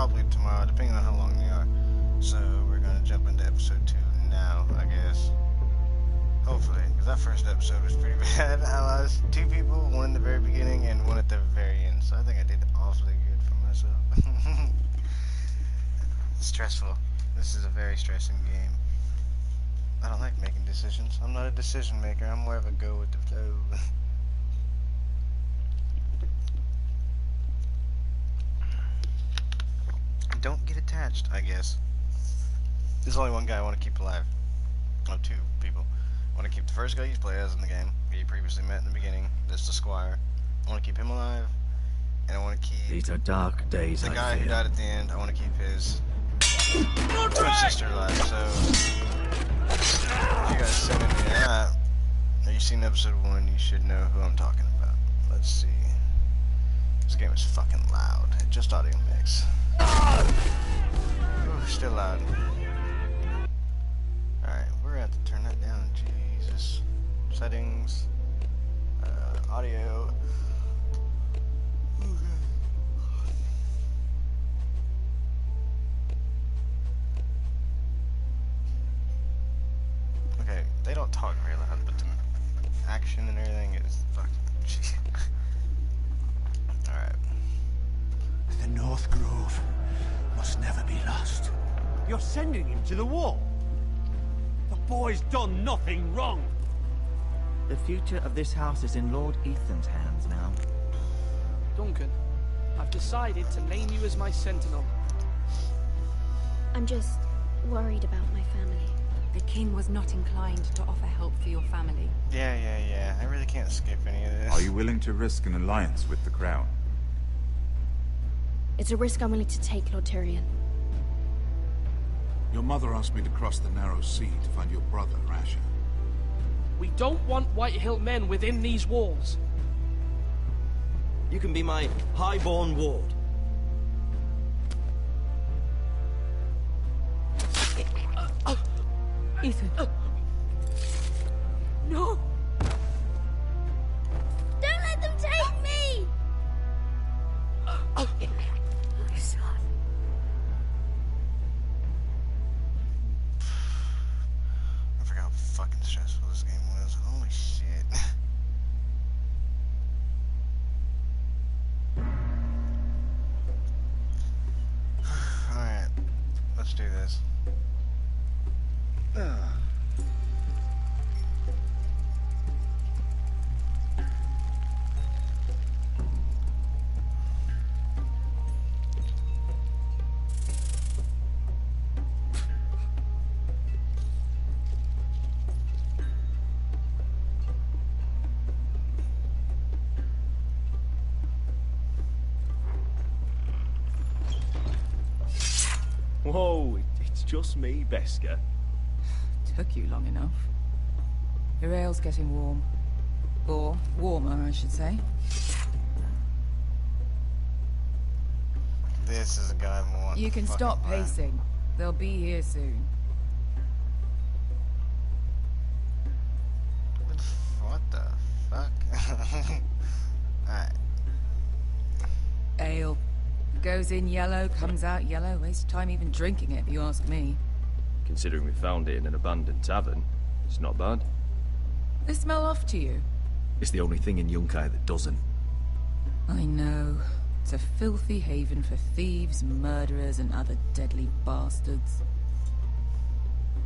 probably tomorrow, depending on how long they are. So we're gonna jump into episode 2 now, I guess. Hopefully, because that first episode was pretty bad. I lost 2 people, one in the very beginning and one at the very end. So I think I did awfully good for myself. Stressful. This is a very stressing game. I don't like making decisions. I'm not a decision maker. I'm more of a go with the flow. Don't get attached, I guess. There's only one guy I want to keep alive. Oh, 2 people. I want to keep the first guy you play as in the game, who you previously met in the beginning. That's the Squire. I want to keep him alive. And I want to keep... These are dark days, the guy who died at the end. I want to keep his twin sister alive. So, if you guys send me that, or you've seen episode 1, you should know who I'm talking about. Let's see. This game is fucking loud. Just audio mix. Ooh, still loud. Alright, we're gonna have to turn that down. Jesus. Settings. Audio. Okay, they don't talk very loud, but the action and everything is fucking... Alright. The North Grove must never be lost. You're sending him to the wall? The boy's done nothing wrong. The future of this house is in Lord Ethan's hands now. Duncan, I've decided to name you as my sentinel. I'm just worried about my family. The king was not inclined to offer help for your family. Yeah. I really can't skip any of this. Are you willing to risk an alliance with the Crown? It's a risk I'm willing to take, Lord Tyrion. Your mother asked me to cross the narrow sea to find your brother, Asher. We don't want Whitehill men within these walls. You can be my highborn ward. Ethan. No! Don't let them take me! My son. I forgot how fucking stressful this game was. Holy shit. Alright. Let's do this. Whoa, it's just me, Beskha. Took you long enough. Your ale's getting warm. Or warmer, I should say. This is a guy more. You can stop pacing. They'll be here soon. What the fuck? Alright. Ale. Goes in yellow, comes out yellow. Waste time even drinking it, if you ask me. Considering we found it in an abandoned tavern, it's not bad. They smell off to you? It's the only thing in Yunkai that doesn't. I know. It's a filthy haven for thieves, murderers, and other deadly bastards.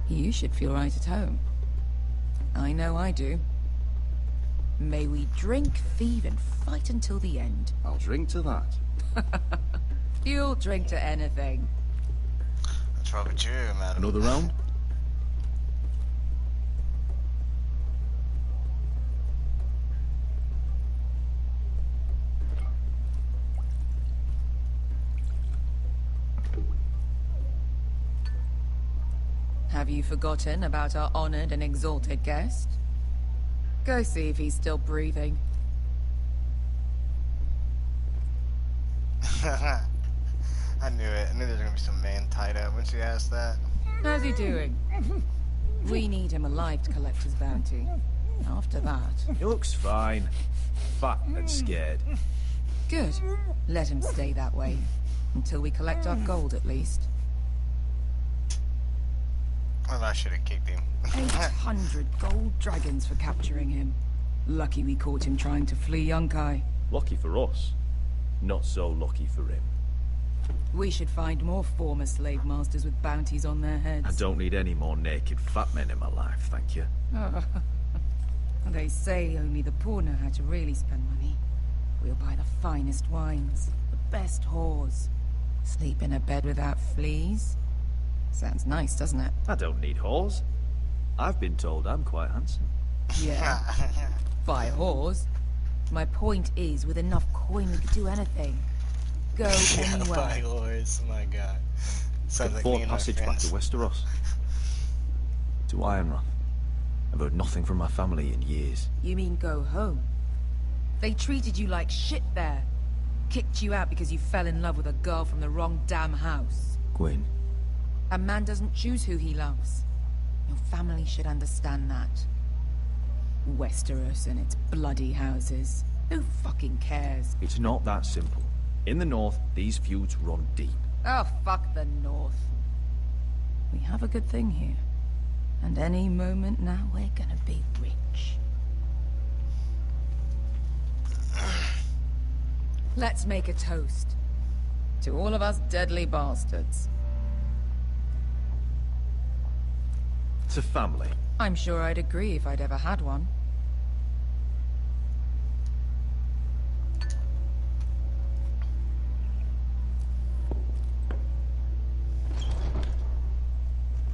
You should feel right at home. I know I do. May we drink, thieve, and fight until the end. I'll drink to that. You'll drink to anything. What's wrong with you, madam? Another round? Have you forgotten about our honored and exalted guest? Go see if he's still breathing. I knew it. I knew there was gonna be some man tied up when she asked that. How's he doing? We need him alive to collect his bounty. After that... He looks fine. Fat and scared. Good. Let him stay that way. Until we collect our gold, at least. Well, I should have kicked him. 800 gold dragons for capturing him. Lucky we caught him trying to flee Yunkai. Lucky for us. Not so lucky for him. We should find more former slave masters with bounties on their heads. I don't need any more naked fat men in my life, thank you. They say only the poor know how to really spend money. We'll buy the finest wines, the best whores. Sleep in a bed without fleas. Sounds nice, doesn't it? I don't need whores. I've been told I'm quite handsome. Yeah. Buy whores. My point is, with enough coin we could do anything. Go anywhere. Buy whores, my god. Sounds like me Forward and my passage back friends. to Westeros. To Ironrath. I've heard nothing from my family in years. You mean go home? They treated you like shit there. Kicked you out because you fell in love with a girl from the wrong damn house. Gwyn. A man doesn't choose who he loves. Your family should understand that. Westeros and its bloody houses. Who fucking cares? It's not that simple. In the north, these feuds run deep. Oh, fuck the North. We have a good thing here. And any moment now, we're gonna be rich. Let's make a toast. To all of us deadly bastards. To family. I'm sure I'd agree if I'd ever had one.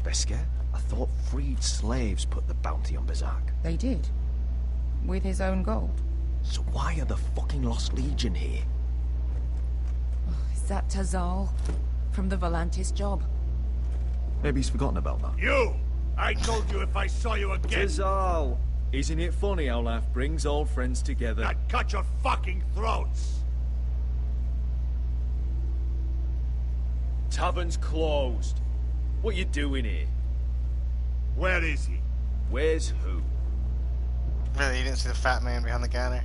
Beskar? I thought freed slaves put the bounty on Berserk. They did. With his own gold. So why are the fucking Lost Legion here? Is that Tazal? From the Volantis job? Maybe he's forgotten about that. You! I told you if I saw you again, Tazal! Isn't it funny how life brings old friends together? I'd cut your fucking throats! Tavern's closed. What you doing here? Where is he? Where's who? Really, you didn't see the fat man behind the counter?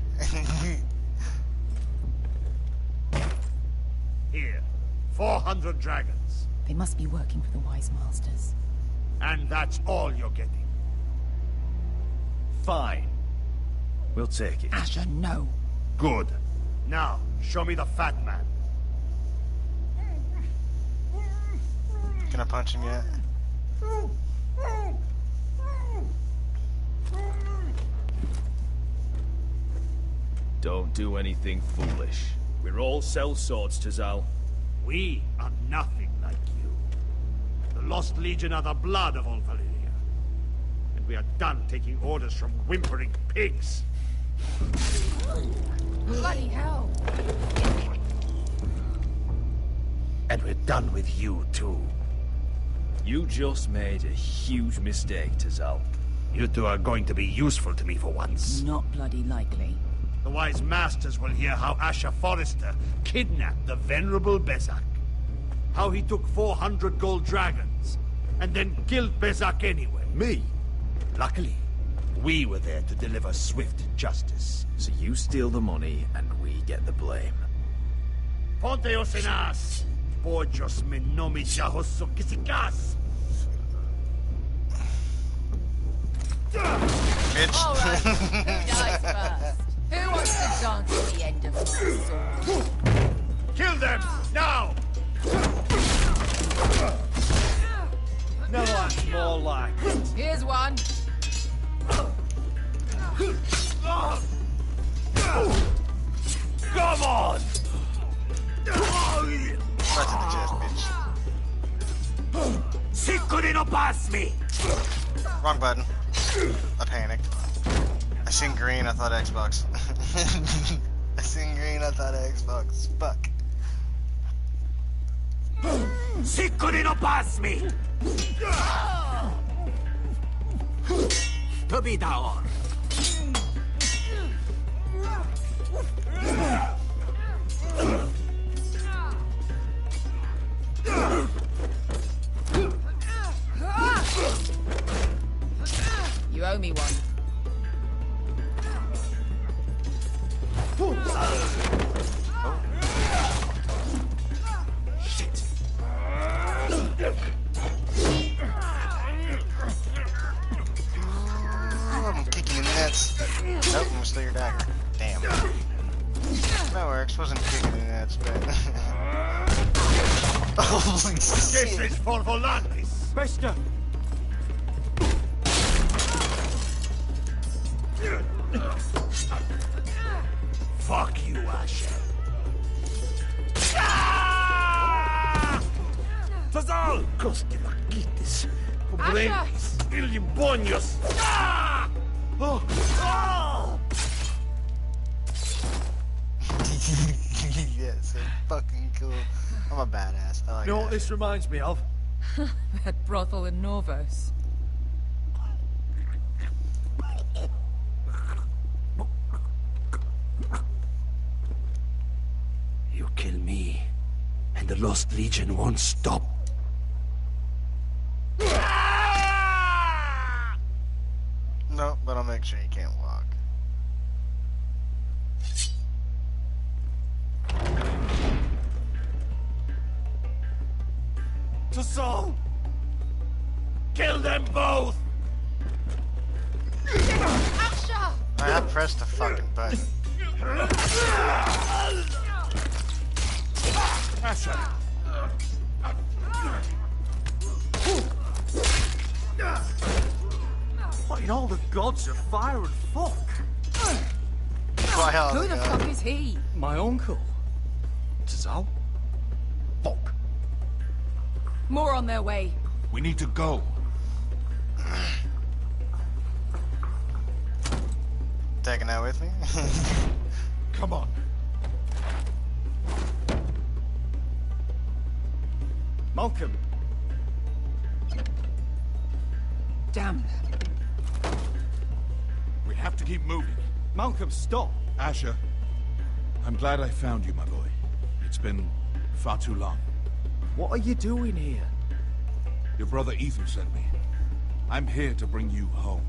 Here. 400 dragons. They must be working for the Wise Masters. And that's all you're getting. Fine. We'll take it. Asher, no. Good. Now, show me the fat man. Can I punch him yet? Don't do anything foolish. We're all sellswords, Tazal. We are nothing like you. The Lost Legion are the blood of all Valyria. And we are done taking orders from whimpering pigs. Bloody hell! And we're done with you, too. You just made a huge mistake, Tazal. You two are going to be useful to me for once. Not bloody likely. The Wise Masters will hear how Asher Forrester kidnapped the venerable Bezzak. How he took 400 gold dragons, and then killed Bezzak anyway. Me? Luckily, we were there to deliver swift justice. So you steal the money, and we get the blame. Ponteos en as! Pojos me nomi jahoso kisikas! Bitch. All right, who dies first? Who wants to dance at the end of my sword? Kill them, now! No, that's more like it. Here's one. Come on! Right to the chest, bitch. Siccone no pass me! Wrong button. I panicked. I seen green, I thought Xbox. I seen green, I thought Xbox. Fuck. Siccone no pass me! To be down. You owe me one. wasn't kicking in that spot. Holy This shit. is for Volantis. Bester! Fuck you, Asher. Tazal! Coste vaquitis. Pobrenis. Ilimbonios. Oh. Oh. Yeah, so fucking cool. I'm a badass. I like You know what that. this reminds me of? That brothel in Norvos. You kill me, and the Lost Legion won't stop. No, but I'll make sure you can't walk. Tazal! Kill them both! I pressed the fucking button. Asher! What in all the gods of fire and fuck? Why, oh Who my the God. fuck is he? My uncle. Tazal? Fuck. More on their way. We need to go. Taking that with me? Come on. Malcolm. Damn. We have to keep moving. Malcolm, stop. Asher, I'm glad I found you, my boy. It's been far too long. What are you doing here? Your brother Ethan sent me. I'm here to bring you home.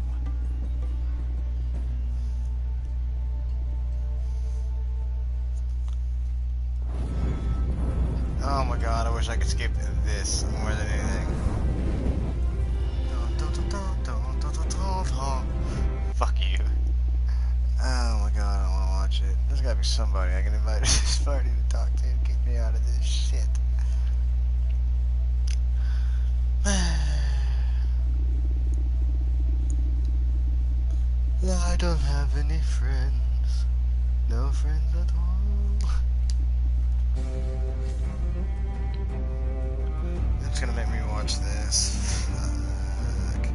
Oh my God, I wish I could skip this more than anything. Fuck you. Oh my God, I don't want to watch it. There's gotta be somebody I can invite to this party to talk to and kick me out of this shit. I don't have any friends. No friends at all. It's gonna make me watch this. Fuck.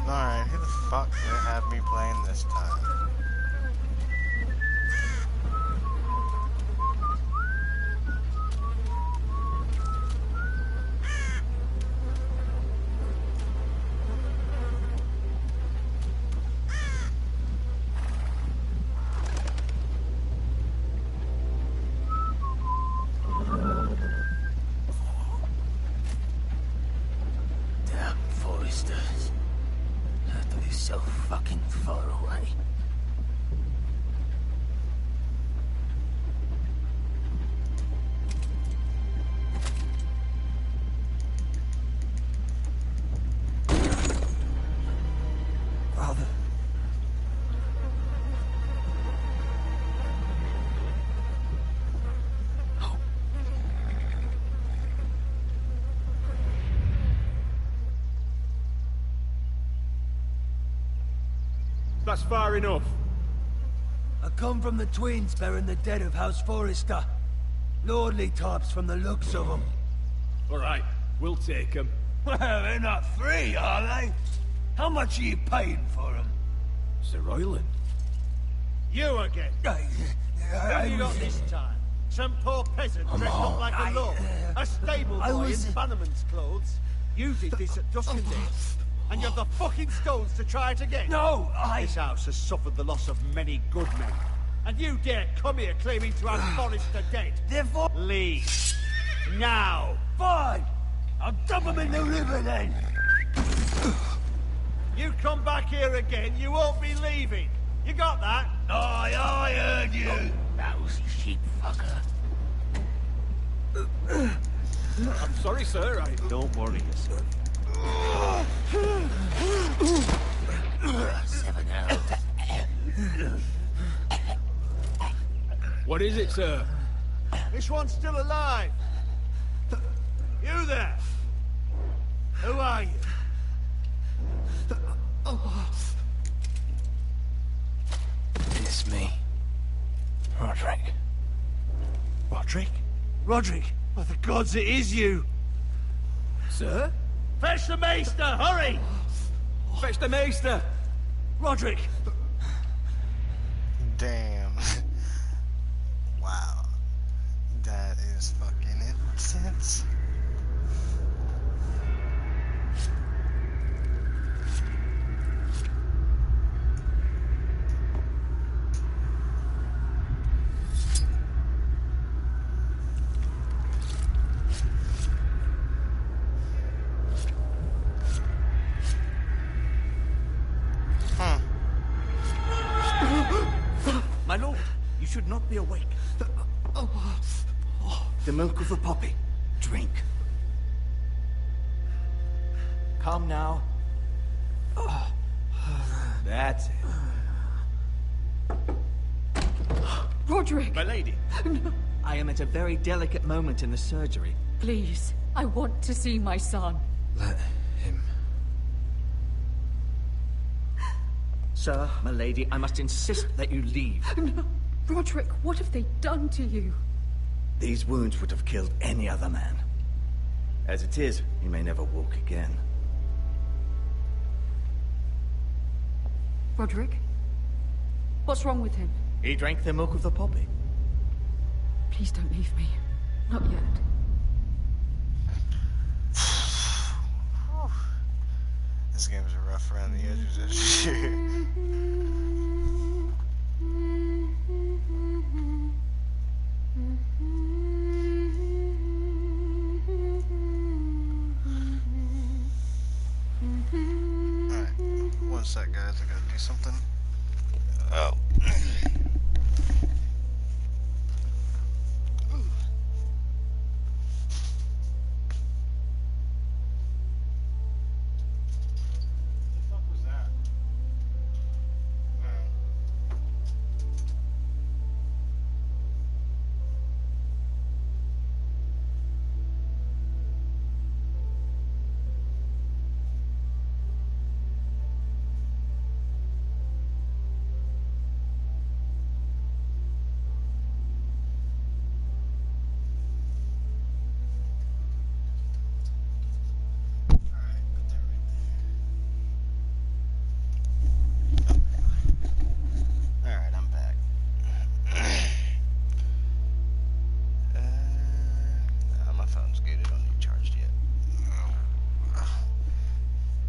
Alright, who the fuck did have me playing this time? Damn Foresters. They're so fucking far away. That's far enough. I come from the twins bearing the dead of House Forrester. Lordly types from the looks of them. All right, we'll take them. Well, they're not free, are they? How much are you paying for them? Sir Royland. You again. Who have you got this time? Some poor peasant dressed up like a lord. A stable boy in Bannerman's clothes. You did this at Duskendale. And you've the fucking stones to try it again. No, This house has suffered the loss of many good men. And you dare come here claiming to have Forrester dead. Therefore... Leave. Now. Fine! I'll dump them in the river then! You come back here again, you won't be leaving. You got that? Aye, I heard you! Lousy sheep fucker. I'm sorry, sir. Don't worry yourself. 7 elves. What is it, sir? This one's still alive. You there? Who are you? It's me. Roderick. Roderick? Roderick? By the gods, it is you. Sir? Fetch the maester, hurry! Fetch the maester! Roderick! Damn. Wow. That is fucking intense. My lord, you should not be awake. The milk of the poppy. Drink. Come now. That's it. Roderick! My lady. No. I am at a very delicate moment in the surgery. Please, I want to see my son. Let him. Sir, my lady, I must insist that you leave. No. Roderick, what have they done to you? These wounds would have killed any other man. As it is, he may never walk again. Roderick? What's wrong with him? He drank the milk of the poppy. Please don't leave me. Not yet. This game's rough around the edges this year. Alright, one sec guys, I gotta do something. Oh.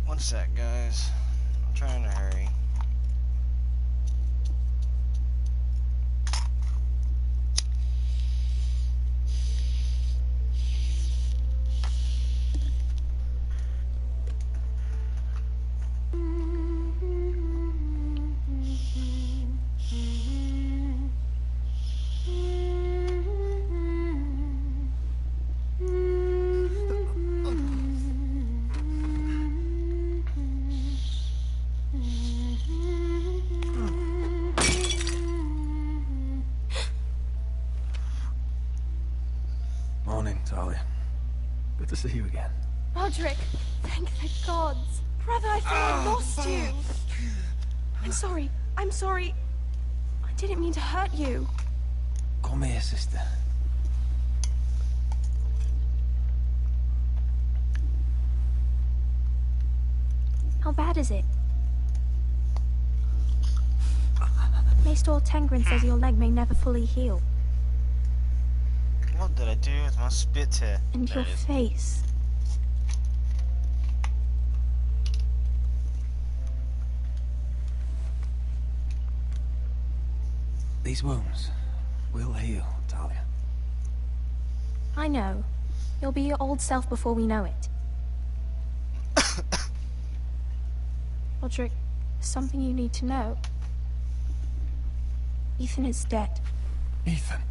One sec, guys. I'm trying to hurry. Morning, Talia. Good to see you again. Roderick, thank the gods. Brother, I thought I lost you. sorry. I'm sorry. I didn't mean to hurt you. Come here, sister. How bad is it? Maester Tengrin says your leg may never fully heal. What did I do with my spit here? And your face. These wounds will heal, Talia. I know. You'll be your old self before we know it. Roderick, there's something you need to know. Ethan is dead. Ethan?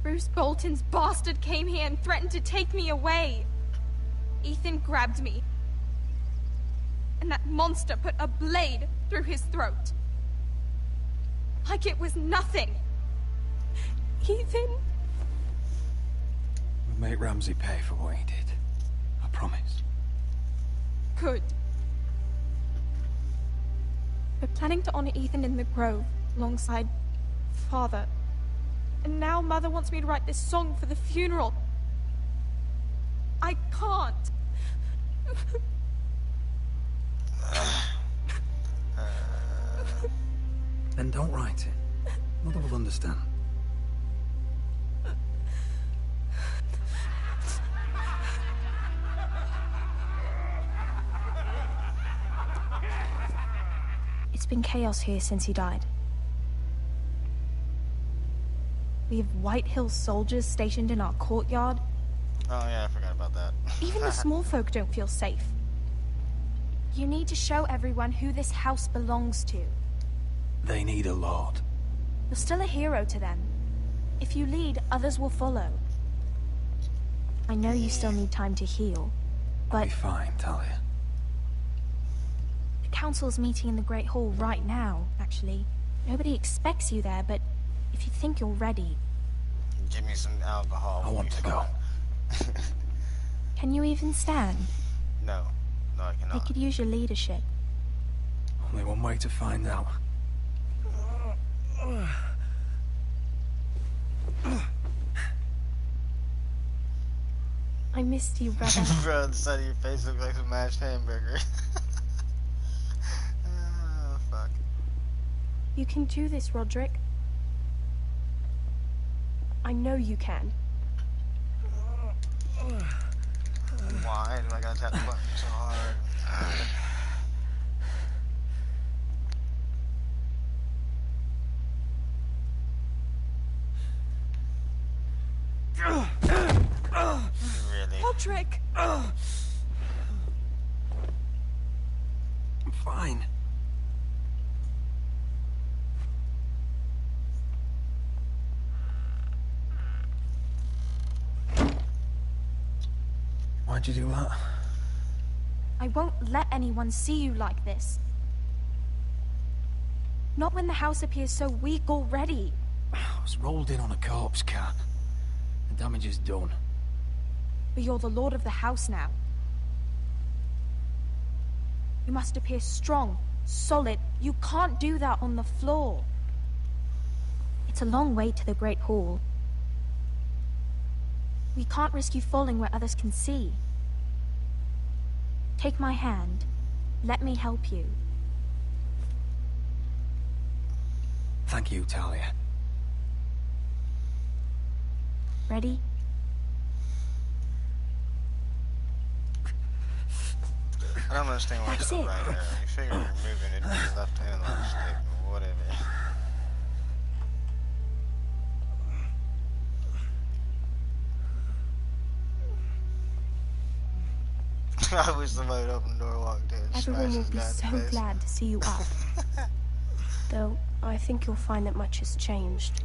Bruce Bolton's bastard came here and threatened to take me away. Ethan grabbed me. And that monster put a blade through his throat. Like it was nothing. Ethan? We'll make Ramsay pay for what he did. I promise. Good. We're planning to honor Ethan in the Grove, alongside Father. And now Mother wants me to write this song for the funeral. I can't. Then don't write it. Mother will understand. It's been chaos here since he died. We have White Hill soldiers stationed in our courtyard. Oh yeah, I forgot about that. Even the small folk don't feel safe. You need to show everyone who this house belongs to. They need a lord. You're still a hero to them. If you lead, others will follow. I know you still need time to heal, but... I'll be fine, Talia. The council's meeting in the Great Hall right now, actually. Nobody expects you there, but if you think you're ready... Give me some alcohol. I want to go. Can you even stand? No. No, I cannot. They could use your leadership. Only one way to find out. I missed you, brother. Bro, the side of your face looks like some mashed hamburger. Oh, fuck. You can do this, Roderick. I know you can. Why do I gotta tap the button so hard? Really? Roderick! I'm fine. Why'd you do that? I won't let anyone see you like this. Not when the house appears so weak already. I was rolled in on a corpse cart. The damage is done. But you're the lord of the house now. You must appear strong, solid. You can't do that on the floor. It's a long way to the Great Hall. We can't risk you falling where others can see. Take my hand. Let me help you. Thank you, Talia. Ready? I don't understand why it's That's it. right there. You figure you're moving it to the left hand like a stick or whatever. I wish somebody would open the door, walked in, Everyone will smashed be his so face. glad to see you up. Though, I think you'll find that much has changed.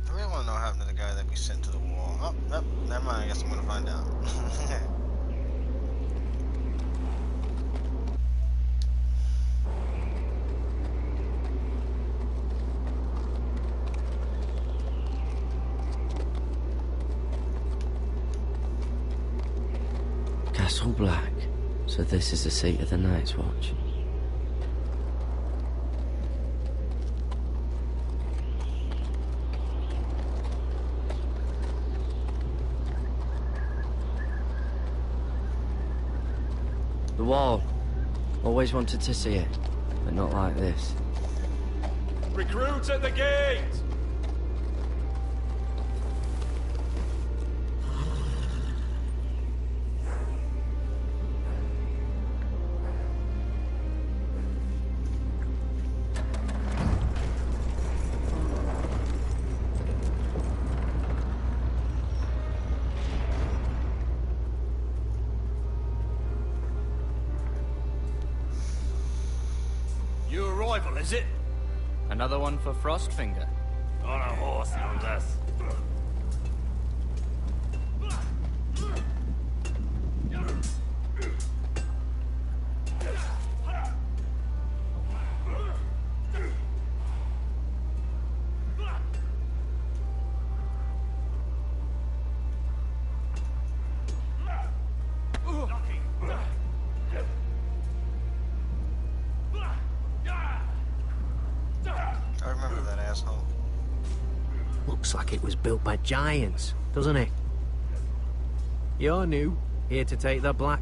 I really want to know what happened to the guy that we sent to the wall. Oh, nope, never mind. I guess I'm gonna find out. Castle Black. So this is the seat of the Night's Watch. The wall. Always wanted to see it, but not like this. Recruits at the gate! New arrival, is it? Another one for Frostfinger. On a horse, no less. I remember that asshole. Looks like it was built by giants, doesn't it? You're new, here to take the black.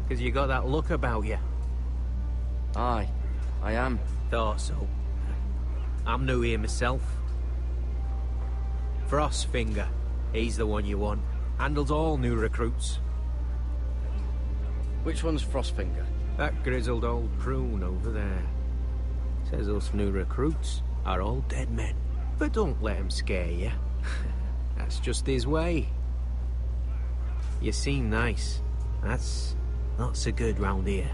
Because you got that look about you. Aye, I am. Thought so. I'm new here myself. Frostfinger, he's the one you want. Handles all new recruits. Which one's Frostfinger? That grizzled old prune over there. Says us new recruits are all dead men. But don't let him scare you. That's just his way. You seem nice. That's not so good round here.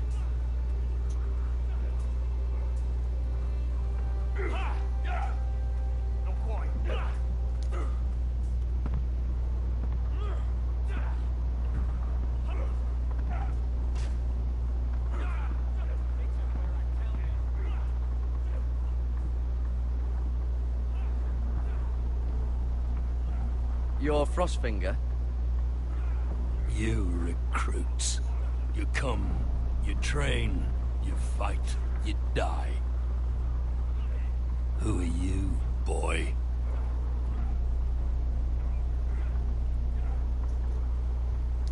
You're Frostfinger? You recruits. You come, you train, you fight, you die. Who are you, boy?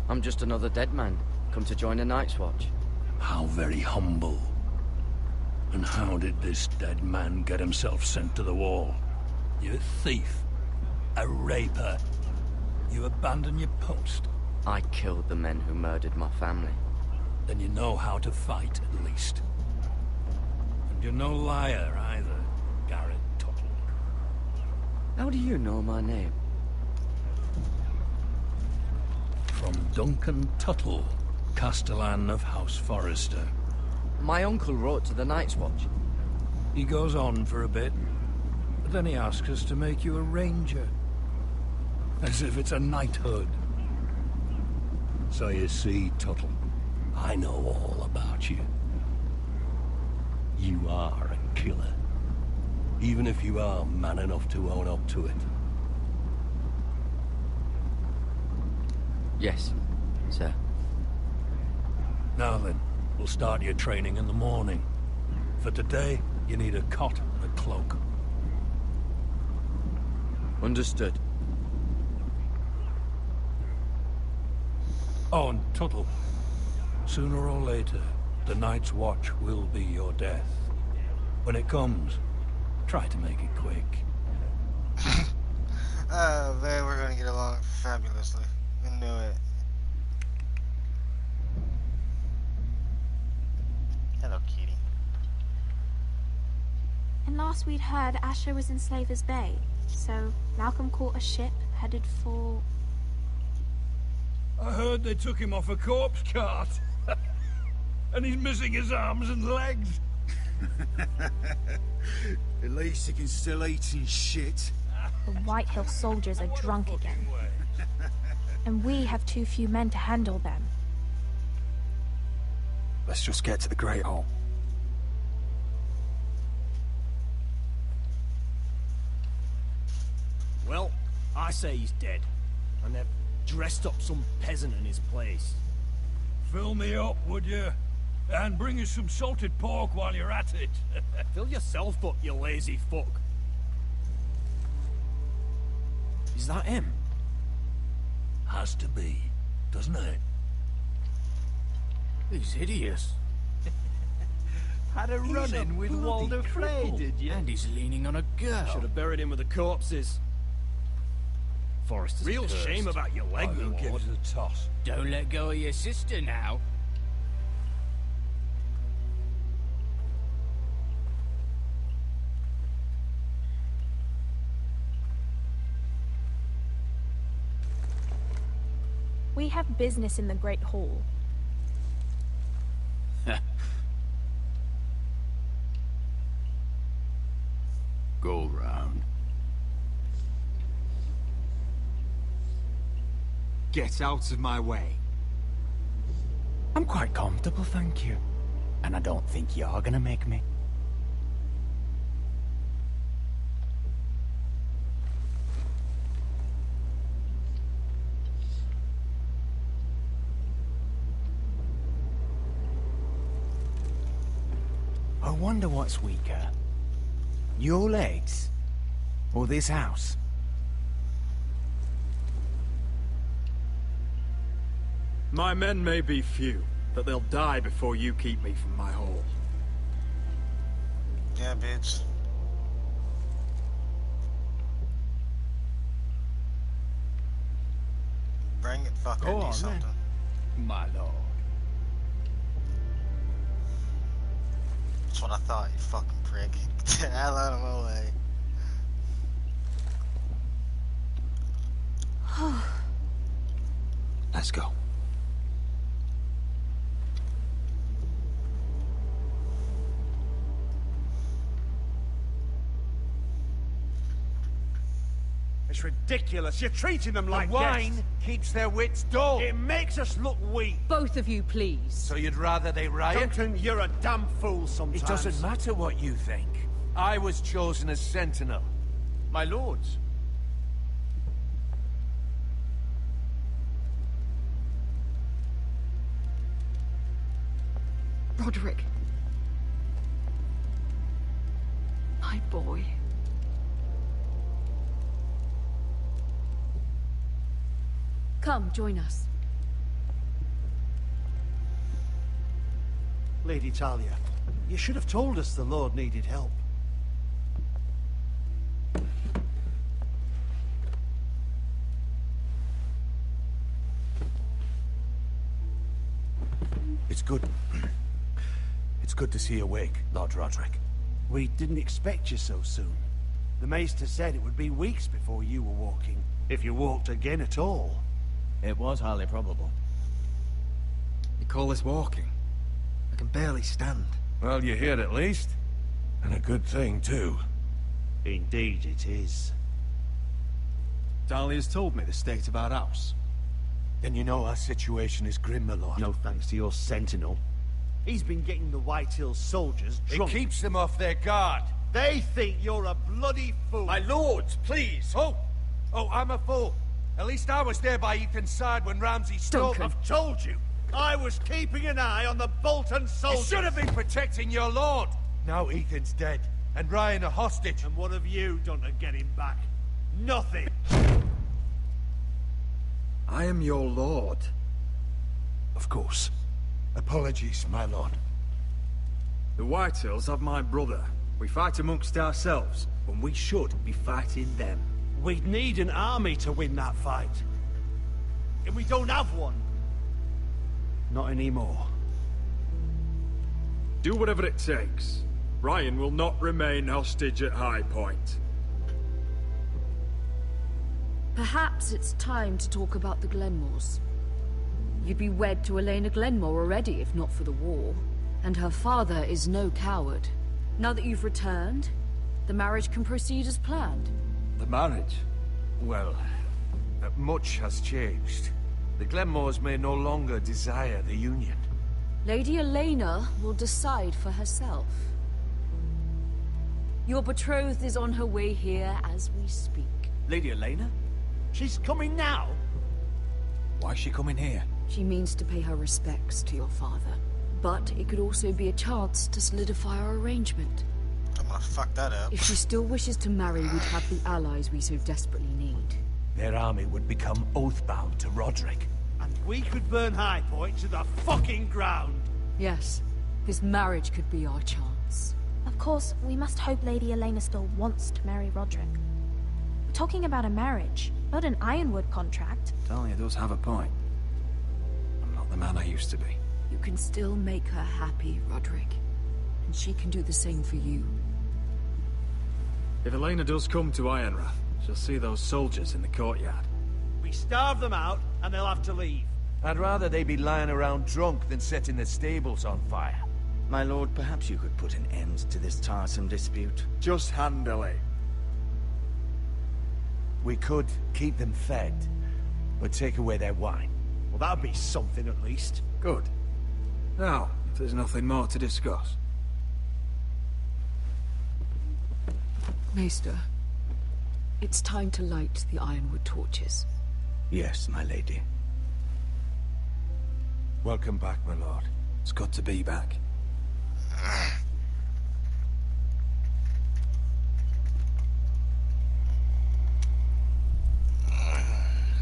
I'm just another dead man, come to join the Night's Watch. How very humble. And how did this dead man get himself sent to the wall? You a thief, a raper. You abandon your post. I killed the men who murdered my family. Then you know how to fight, at least. And you're no liar, either, Garrett Tuttle. How do you know my name? From Duncan Tuttle, Castellan of House Forrester. My uncle wrote to the Night's Watch. He goes on for a bit, but then he asks us to make you a ranger. As if it's a knighthood. So you see, Tuttle, I know all about you. You are a killer. Even if you are man enough to own up to it. Yes, sir. Now then, we'll start your training in the morning. For today, you need a cot and a cloak. Understood. Oh, and Tuttle, sooner or later, the Night's Watch will be your death. When it comes, try to make it quick. Oh man, we're gonna get along fabulously. I knew it. Hello, kitty. And last we'd heard, Asher was in Slaver's Bay. So Malcolm caught a ship headed for... I heard they took him off a corpse cart. And he's missing his arms and legs. At least he can still eat and shit. The White Hill soldiers are drunk again. And we have too few men to handle them. Let's just get to the Great Hall. Well, I say he's dead. I never... dressed up some peasant in his place. Fill me up, would you? And bring us some salted pork while you're at it. Fill yourself up, you lazy fuck. Is that him? Has to be, doesn't it? He's hideous. Had a run-in with Walder Frey, did you? And he's leaning on a girl. Should have buried him with the corpses. Forrester's Real cursed. shame about your leg, Who Lord. gives a toss? Don't let go of your sister now. We have business in the Great Hall. Go round. Get out of my way. I'm quite comfortable, thank you. And I don't think you're gonna make me. I wonder what's weaker. Your legs? Or this house? My men may be few, but they'll die before you keep me from my hall. Yeah, bitch. Bring it, fucker, Go do on, something. My lord. That's what I thought, you fucking prick. Get the hell out of my way. Let's go. It's ridiculous. You're treating them like wine guests. keeps their wits dull. It makes us look weak. Both of you, please. So you'd rather they riot? Duncan, you're a damn fool sometimes. It doesn't matter what you think. I was chosen as sentinel. My lords. Roderick. My boy. Come, join us. Lady Talia, you should have told us the Lord needed help. It's good. It's good to see you awake, Lord Roderick. We didn't expect you so soon. The Maester said it would be weeks before you were walking, if you walked again at all. It was highly probable. You call this walking? I can barely stand. Well, you're here at least. And a good thing, too. Indeed it is. Dahlia's told me the state of our house. Then you know our situation is grim, my lord. No thanks to your sentinel. He's been getting the White Hills soldiers It drunk. keeps them off their guard. They think you're a bloody fool. My lords, please. Oh, I'm a fool. At least I was there by Ethan's side when Ramsay stole... I've told you. I was keeping an eye on the Bolton You soldiers. should have been protecting your lord. Now Ethan's dead, and Ryan a hostage. And what have you done to get him back? Nothing. I am your lord. Of course. Apologies, my lord. The Whitehills have my brother. We fight amongst ourselves, when we should be fighting them. We'd need an army to win that fight. And we don't have one. Not anymore. Do whatever it takes. Ryan will not remain hostage at High Point. Perhaps it's time to talk about the Glenmores. You'd be wed to Elena Glenmore already, if not for the war. And her father is no coward. Now that you've returned, the marriage can proceed as planned. The marriage? Well, much has changed. The Glenmores may no longer desire the union. Lady Elena will decide for herself. Your betrothed is on her way here as we speak. Lady Elena? She's coming now? Why's she coming here? She means to pay her respects to your father. But it could also be a chance to solidify our arrangement. I'm gonna fuck that up. If she still wishes to marry, we'd have the allies we so desperately need. Their army would become oath-bound to Roderick. And we could burn High Point to the fucking ground. Yes, this marriage could be our chance. Of course, we must hope Lady Elena still wants to marry Roderick. We're talking about a marriage, not an Ironwood contract. Talia does have a point. I'm not the man I used to be. You can still make her happy, Roderick. And she can do the same for you. If Elena does come to Ironrath, she'll see those soldiers in the courtyard. We starve them out, and they'll have to leave. I'd rather they be lying around drunk than setting the stables on fire. My lord, perhaps you could put an end to this tiresome dispute. Just handle it. We could keep them fed, but take away their wine. Well, that'd be something at least. Good. Now, if there's nothing more to discuss. Maester, it's time to light the Ironwood torches. Yes, my lady. Welcome back, my lord. It's good to be back.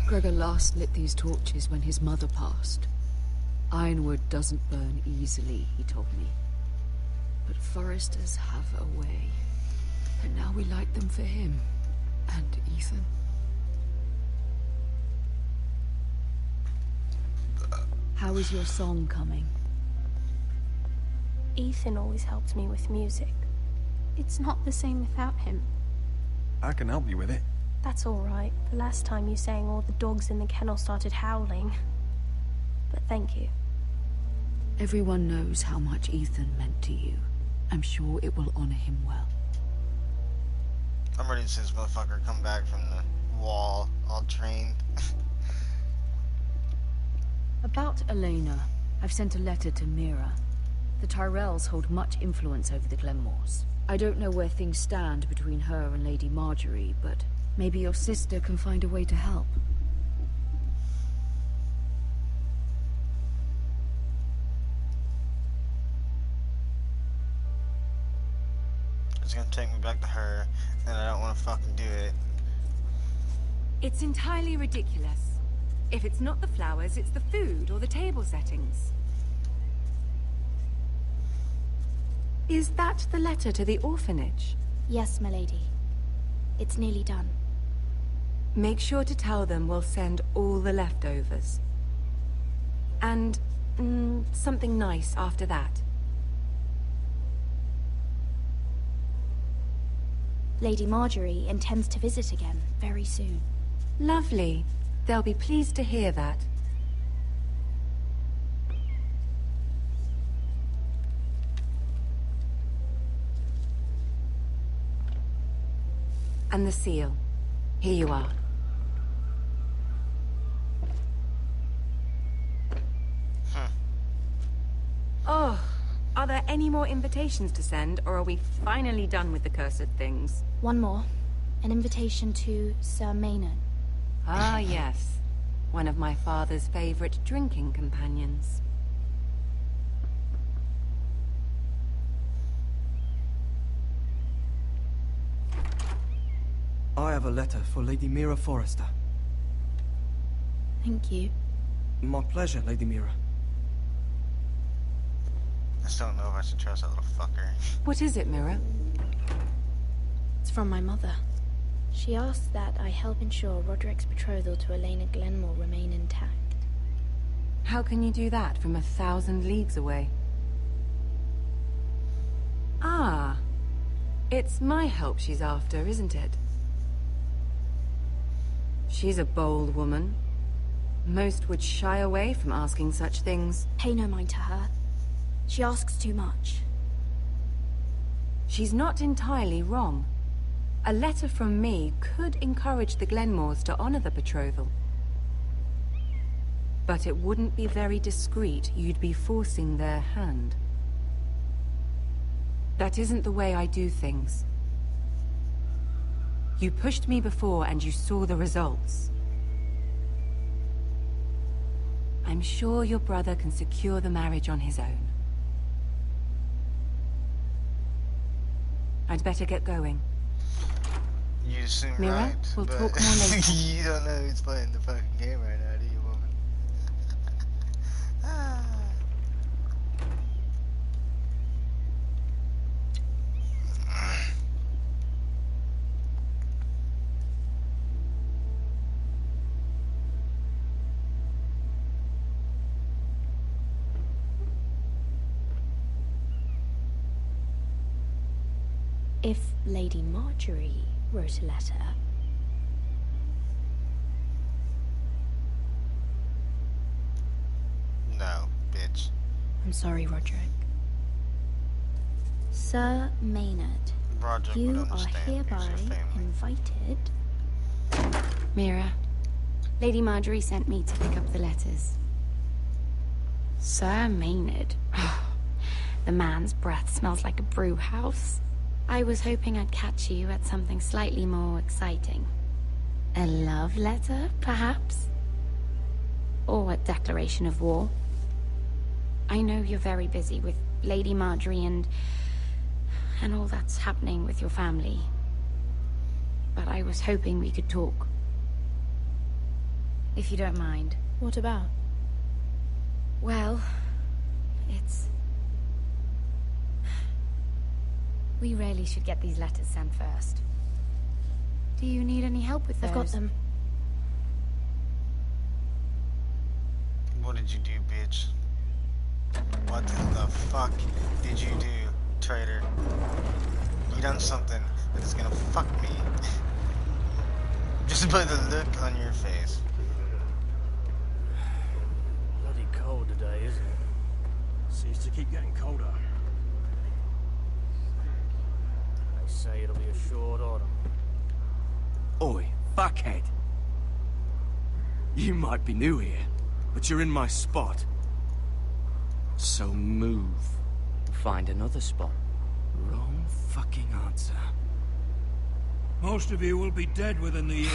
Gregor last lit these torches when his mother passed. Ironwood doesn't burn easily, he told me. But foresters have a way. And now we light them for him. And Ethan. How is your song coming? Ethan always helps me with music. It's not the same without him. I can help you with it. That's all right. The last time you sang, all the dogs in the kennel started howling. But thank you. Everyone knows how much Ethan meant to you. I'm sure it will honor him well. I'm ready to see this motherfucker come back from the wall, all trained. About Elena, I've sent a letter to Mira. The Tyrells hold much influence over the Glenmores. I don't know where things stand between her and Lady Marjorie, but maybe your sister can find a way to help. It's gonna take me back to her, and I don't want to fucking do it. It's entirely ridiculous. If it's not the flowers, it's the food or the table settings. Is that the letter to the orphanage? Yes, my lady. It's nearly done. Make sure to tell them we'll send all the leftovers. And something nice after that. Lady Marjorie intends to visit again very soon. Lovely. They'll be pleased to hear that. And the seal. Here you are. Oh, are there any more invitations to send, or are we finally done with the cursed things? One more. An invitation to Sir Maynard. Ah, yes. One of my father's favorite drinking companions. I have a letter for Lady Mira Forrester. Thank you. My pleasure, Lady Mira. I still don't know if I should trust that little fucker. What is it, Mira? It's from my mother. She asked that I help ensure Roderick's betrothal to Elena Glenmore remain intact. How can you do that from 1,000 leagues away? Ah. It's my help she's after, isn't it? She's a bold woman. Most would shy away from asking such things. Pay no mind to her. She asks too much. She's not entirely wrong. A letter from me could encourage the Glenmores to honor the betrothal. But it wouldn't be very discreet. You'd be forcing their hand. That isn't the way I do things. You pushed me before and you saw the results. I'm sure your brother can secure the marriage on his own. I'd better get going. You seem Mira, right, we'll but talk more later. you don't know who's playing the fucking game right now, do you, woman? If Lady Marjorie wrote a letter, no, bitch. I'm sorry, Roderick. Sir Maynard, Roderick you would are understand. hereby invited. Mira, Lady Marjorie sent me to pick up the letters. Sir Maynard. The man's breath smells like a brew house. I was hoping I'd catch you at something slightly more exciting. A love letter, perhaps? Or a declaration of war? I know you're very busy with Lady Marjorie and all that's happening with your family. But I was hoping we could talk. If you don't mind. What about? Well, we really should get these letters sent first. Do you need any help with those? I've got them. What did you do, bitch? What the fuck did you do, traitor? You done something that is gonna fuck me. Just by the look on your face. Bloody cold today, isn't it? Seems to keep getting colder. They say it'll be a short autumn. Oi, fuckhead. You might be new here, but you're in my spot. So move. Find another spot. Wrong fucking answer. Most of you will be dead within the year.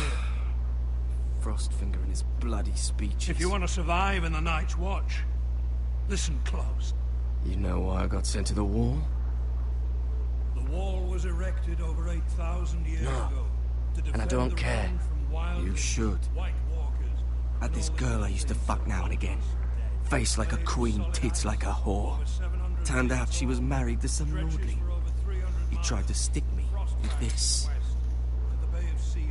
Frostfinger and his bloody speeches. If you want to survive in the Night's Watch, listen close. You know why I got sent to the wall? The wall was erected over 8,000 years ago. To And I defend don't the care. realm from wild You should. White Walkers. I had this girl I used to fuck now and again. Face like a queen, tits like a whore. Turned out she was married to some lordling. He tried to stick me with this. To the Bay of Seals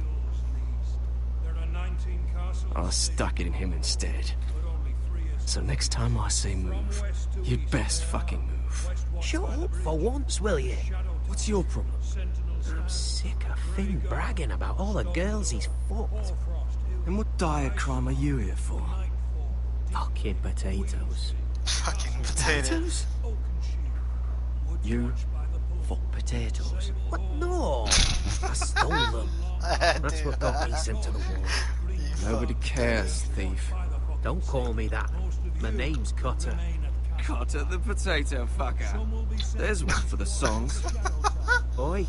and east. There are 19 castles. I stuck it in him instead. So next time I say move, you'd best fucking move. Shut up for once, will you? What's your problem? I'm sick of Finn bragging about all the girls he's fucked. And what dire crime are you here for? Fucking potatoes. Fucking potatoes? You fuck potatoes. What? No! I stole them. That's what got me sent to the wall. Nobody cares, thief. Don't call me that. My name's Cotter. Cotter the potato fucker. There's one for the songs. Boy,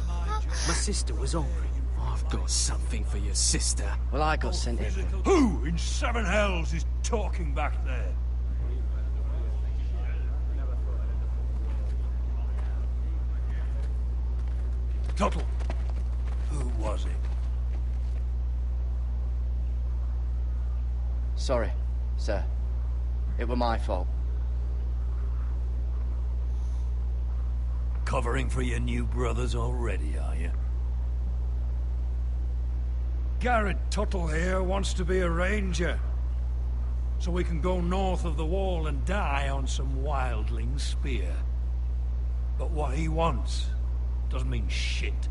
my sister was hungry. I've got something for your sister. Well, I got sent here. Who in seven hells is talking back there? Tuttle. Who was it? Sorry, sir. It were my fault. Covering for your new brothers already, are you? Garrett Tuttle here wants to be a ranger. So we can go north of the wall and die on some wildling spear. But what he wants doesn't mean shit.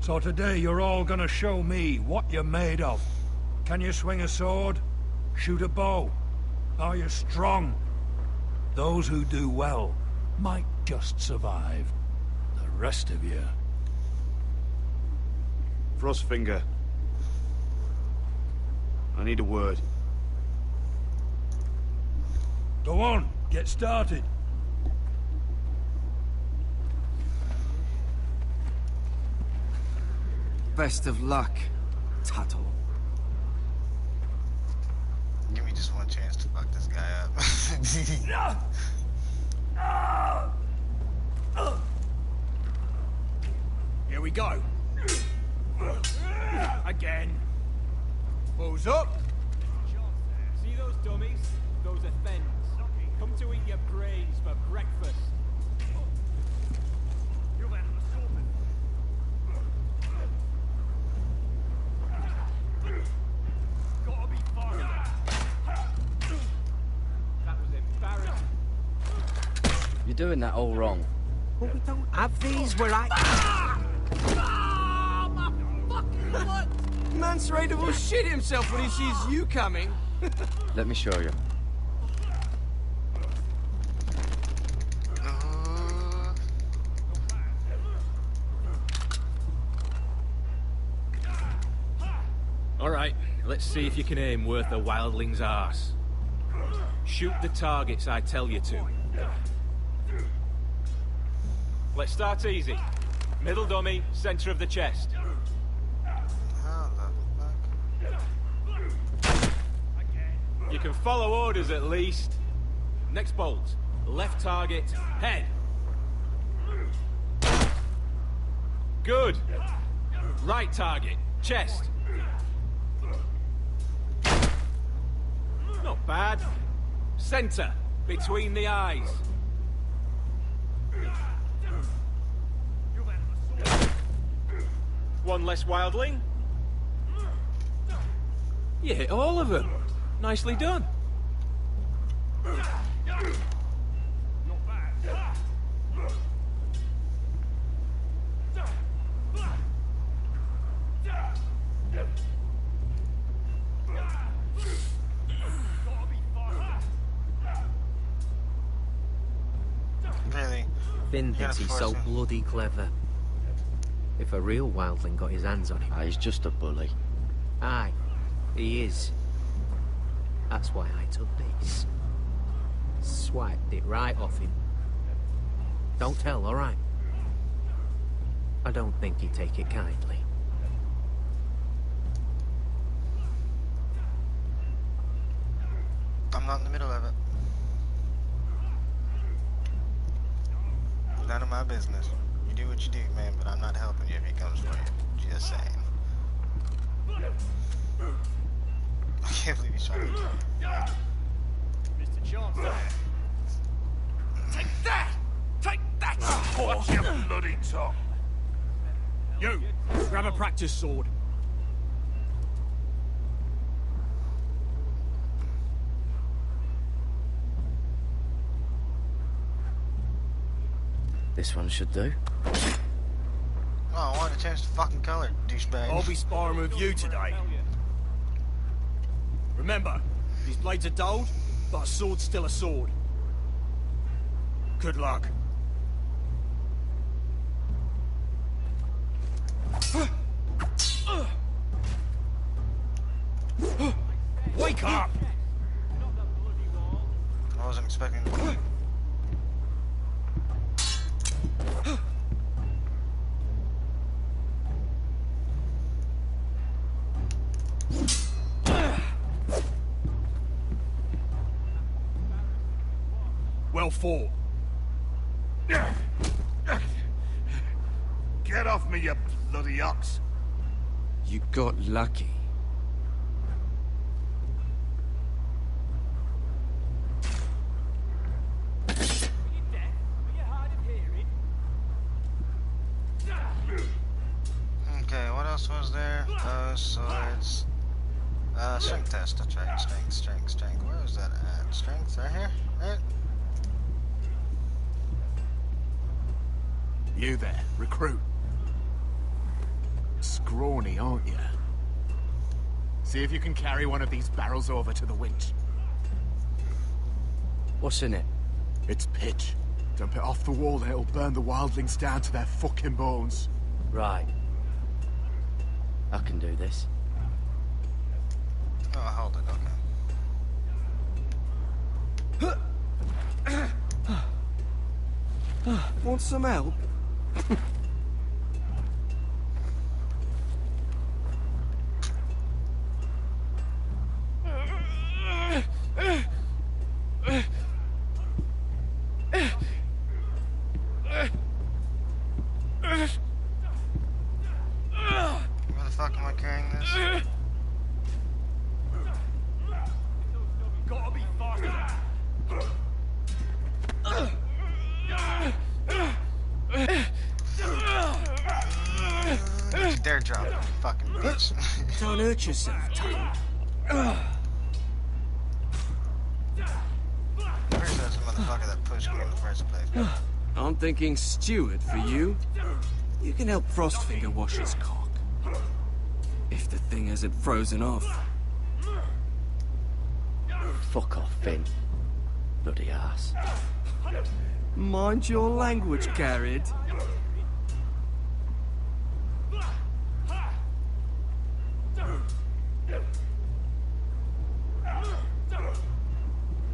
So today you're all gonna show me what you're made of. Can you swing a sword? Shoot a bow? Are you strong? Those who do well might just survive. The rest of you... Frostfinger. I need a word. Go on, get started. Best of luck, Tuttle. Give me just one chance to fuck this guy up. Here we go. Again. Balls up. See those dummies? Those are thens. Come to eat your brains for breakfast. Gotta be far. That was embarrassing. You're doing that all wrong. Well, we don't have these where I... What? Man's ready to shit himself when he sees you coming. Let me show you. All right, let's see if you can aim worth a wildling's arse. Shoot the targets I tell you to. Let's start easy. Middle dummy, center of the chest. You can follow orders at least. Next bolt. Left target, head. Good. Right target, chest. Not bad. Center, between the eyes. One less wildling. You hit all of them. Nicely done. Really? Finn thinks he's so bloody clever. If a real wildling got his hands on him... He's just a bully. Aye, he is. That's why I took this. Swiped it right off him. Don't tell, all right? I don't think he'd take it kindly. I'm not in the middle of it. None of my business. You do what you do, man, but I'm not helping you if he comes for you. Just saying. I can't believe he's trying to kill you. Mr. Chancellor. Take that! Take that! Watch your bloody tongue! You, grab a practice sword. This one should do. Oh, I wanted a chance to fucking color, douchebag. I'll be sparring with you today. Remember, these blades are dulled, but a sword's still a sword. Good luck. Wake up! I wasn't expecting... Well fought. Get off me, you bloody ox! You got lucky. Okay, what else was there? Swords. Strength test, that's right. Strength. Where is that at? Strength, right here? Right? You there, recruit. Scrawny, aren't you? See if you can carry one of these barrels over to the winch. What's in it? It's pitch. Dump it off the wall and it'll burn the wildlings down to their fucking bones. Right. I can do this. Oh, hold it, okay. Want some help? drop, you fucking bitch. Don't hurt yourself, Tom. Where's that motherfucker that pushed me in the first place? I'm thinking steward for you. You can help Frostfinger wash his cock. If the thing hasn't frozen off. Fuck off, Finn. Bloody ass. Mind your language, Garrett.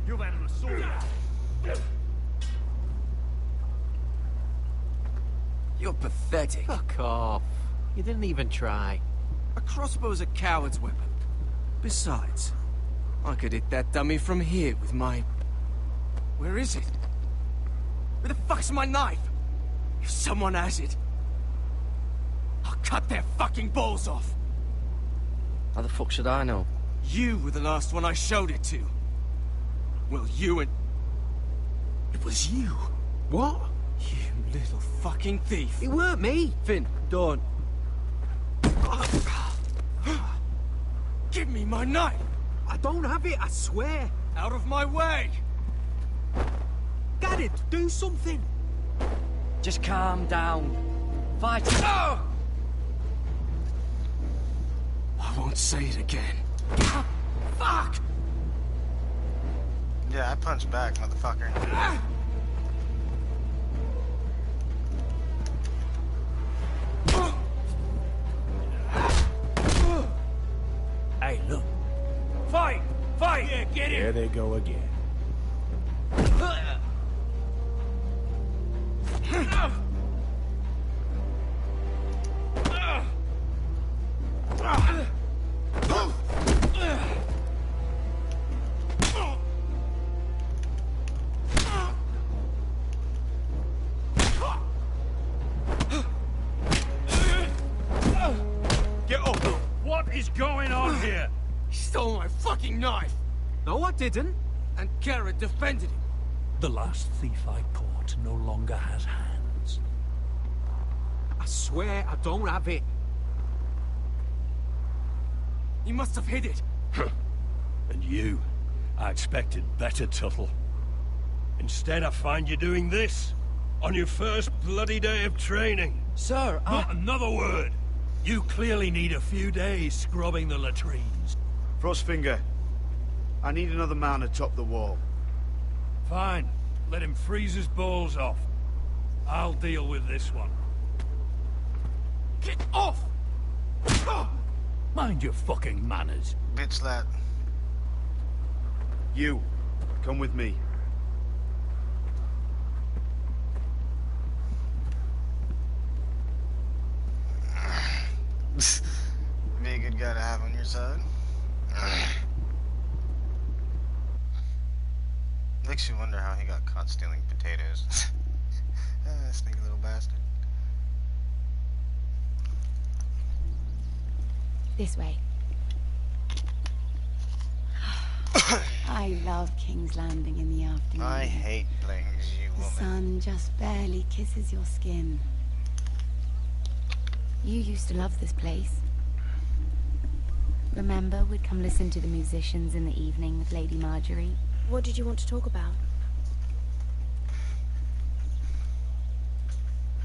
You've had an assault. You're pathetic. Fuck off. You didn't even try. A crossbow's a coward's weapon. Besides, I could hit that dummy from here with my... Where is it? Where the fuck's my knife? If someone has it, I'll cut their fucking balls off. How the fuck should I know? You were the last one I showed it to. Well, you and... It was you. What? You little fucking thief. It weren't me. Finn, don't. Give me my knife! I don't have it, I swear. Out of my way! Garrett, do something. Just calm down. Fight. Oh! I won't say it again. Fuck! Yeah, I punched back, motherfucker. Hey, look. Fight! Fight! Yeah, get There it! they go again. Get up! What is going on here? He stole my fucking knife! No, I didn't. And Garrett defended him. The last thief I caught no longer has hands. I swear I don't have it. He must have hid it. And you, I expected better, Tuttle. Instead, I find you doing this on your first bloody day of training. Sir, Not another word. You clearly need a few days scrubbing the latrines. Frostfinger, I need another man atop the wall. Fine. Let him freeze his balls off. I'll deal with this one. Get off! Mind your fucking manners. Bitch slap. You, come with me. Be a good guy to have on your side. Makes you wonder how he got caught stealing potatoes. Sneaky little bastard. This way. I love King's Landing in the afternoon. I hate playing as you, The woman. sun just barely kisses your skin. You used to love this place. Remember, we'd come listen to the musicians in the evening with Lady Marjorie? What did you want to talk about?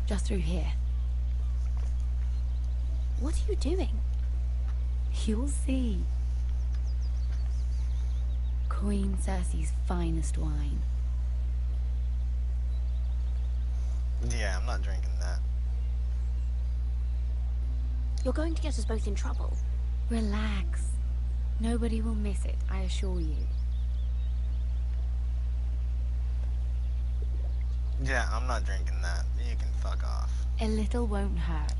Just through here. What are you doing? You'll see. Queen Cersei's finest wine. Yeah, I'm not drinking that. You're going to get us both in trouble. Relax. Nobody will miss it, I assure you. Yeah, I'm not drinking that. You can fuck off. A little won't hurt.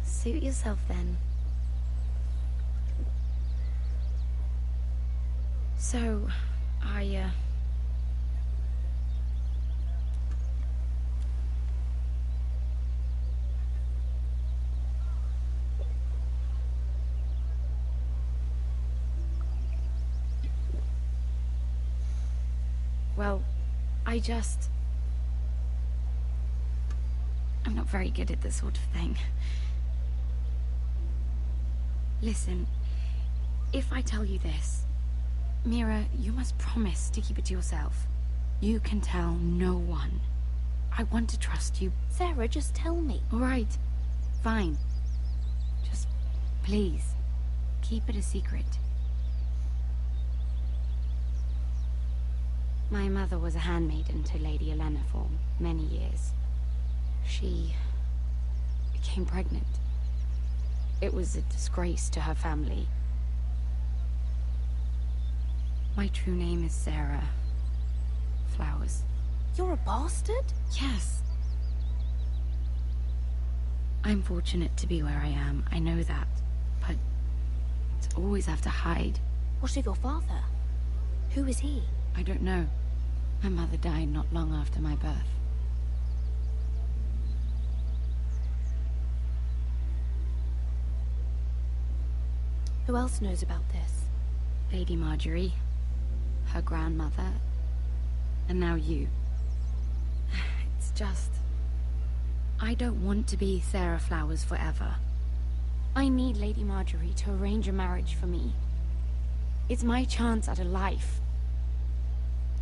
Suit yourself then. So, well, I just... not very good at this sort of thing. Listen, if I tell you this, Mira, you must promise to keep it to yourself. You can tell no one. I want to trust you. Sarah, just tell me. All right. Fine. Just, please, keep it a secret. My mother was a handmaiden to Lady Elena for many years. She became pregnant. It was a disgrace to her family. My true name is Sarah Flowers. You're a bastard? Yes. I'm fortunate to be where I am, I know that. But to always have to hide. What of your father? Who is he? I don't know. My mother died not long after my birth. Who else knows about this? Lady Marjorie, her grandmother, and now you. It's just... I don't want to be Sarah Flowers forever. I need Lady Marjorie to arrange a marriage for me. It's my chance at a life.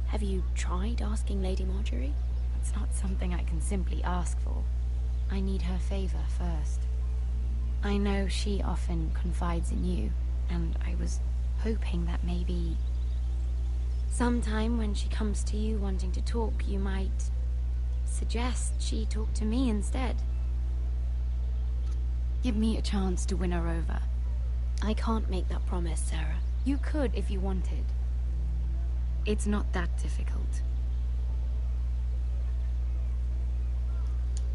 Have you tried asking Lady Marjorie? It's not something I can simply ask for. I need her favor first. I know she often confides in you, and I was hoping that maybe... sometime when she comes to you wanting to talk, you might suggest she talk to me instead. Give me a chance to win her over. I can't make that promise, Sarah. You could if you wanted. It's not that difficult.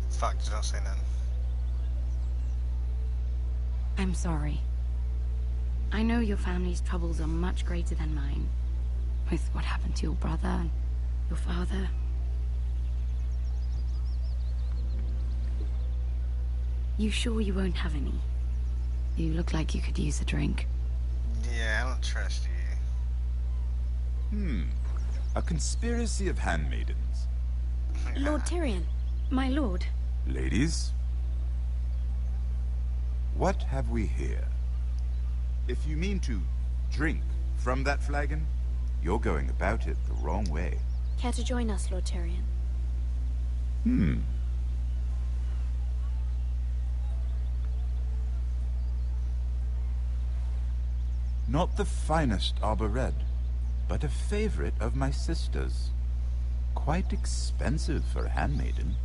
Fuck, just don't say nothing. I'm sorry. I know your family's troubles are much greater than mine. With what happened to your brother and your father. You sure you won't have any? You look like you could use a drink. Yeah, I don't trust you. A conspiracy of handmaidens. Lord Tyrion. My lord. Ladies, what have we here? If you mean to drink from that flagon, you're going about it the wrong way. Care to join us, Lord Tyrion? Not the finest Arbor Red, but a favorite of my sister's. Quite expensive for a handmaiden.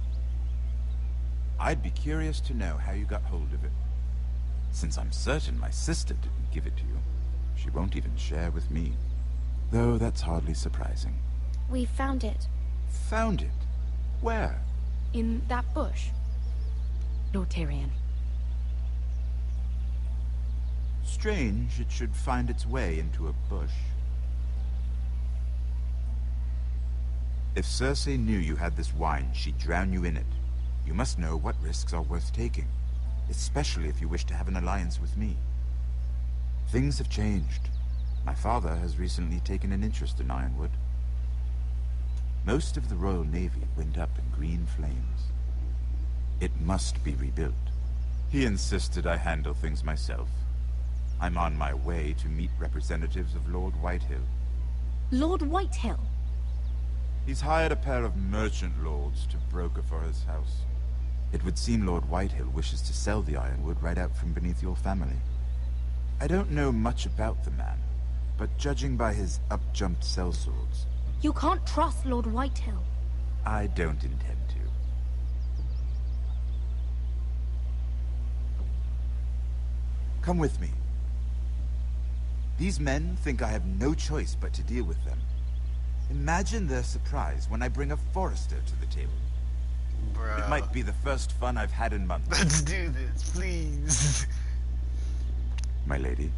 I'd be curious to know how you got hold of it. Since I'm certain my sister didn't give it to you, she won't even share with me. Though that's hardly surprising. We found it. Found it? Where? In that bush. Lord Tyrion. Strange it should find its way into a bush. If Cersei knew you had this wine, she'd drown you in it. You must know what risks are worth taking, especially if you wish to have an alliance with me. Things have changed. My father has recently taken an interest in Ironwood. Most of the Royal Navy went up in green flames. It must be rebuilt. He insisted I handle things myself. I'm on my way to meet representatives of Lord Whitehill. Lord Whitehill? He's hired a pair of merchant lords to broker for his house. It would seem Lord Whitehill wishes to sell the Ironwood right out from beneath your family. I don't know much about the man, but judging by his up-jumped sellswords... You can't trust Lord Whitehill. I don't intend to. Come with me. These men think I have no choice but to deal with them. Imagine their surprise when I bring a Forrester to the table. Bro. It might be the first fun I've had in months. Let's do this, please. My lady.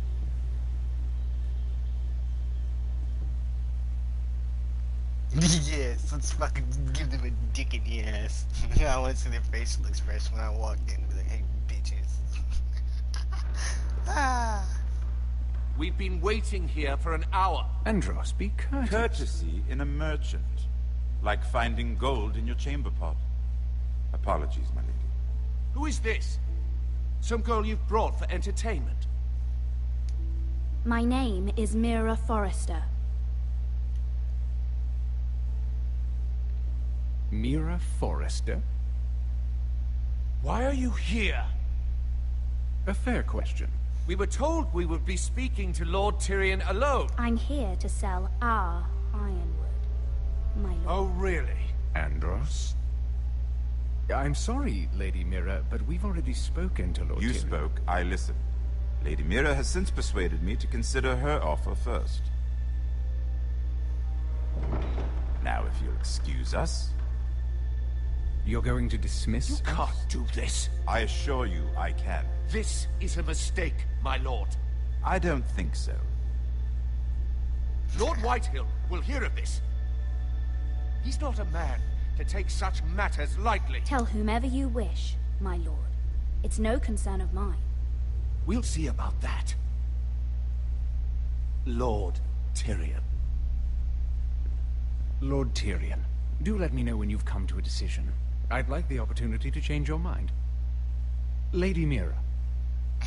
Yes, let's fucking give them a dick in the ass. I want to see their facial expression when I walk in and be like, hey, bitches. Ah. We've been waiting here for an hour. Andros, be courteous. Courtesy in a merchant. Like finding gold in your chamber pot. Apologies, my lady. Who is this? Some girl you've brought for entertainment? My name is Mira Forrester. Mira Forrester? Why are you here? A fair question. We were told we would be speaking to Lord Tyrion alone. I'm here to sell our ironwood, my lord. Oh, really? Andros? I'm sorry, Lady Mira, but we've already spoken to Lord You Tyrion. spoke, I listened. Lady Mira has since persuaded me to consider her offer first. Now, if you'll excuse us... You're going to dismiss You can't do this. I assure you I can. This is a mistake, my lord. I don't think so. Lord Whitehill will hear of this. He's not a man to take such matters lightly. Tell whomever you wish, my lord. It's no concern of mine. We'll see about that. Lord Tyrion. Lord Tyrion, do let me know when you've come to a decision. I'd like the opportunity to change your mind. Lady Mira.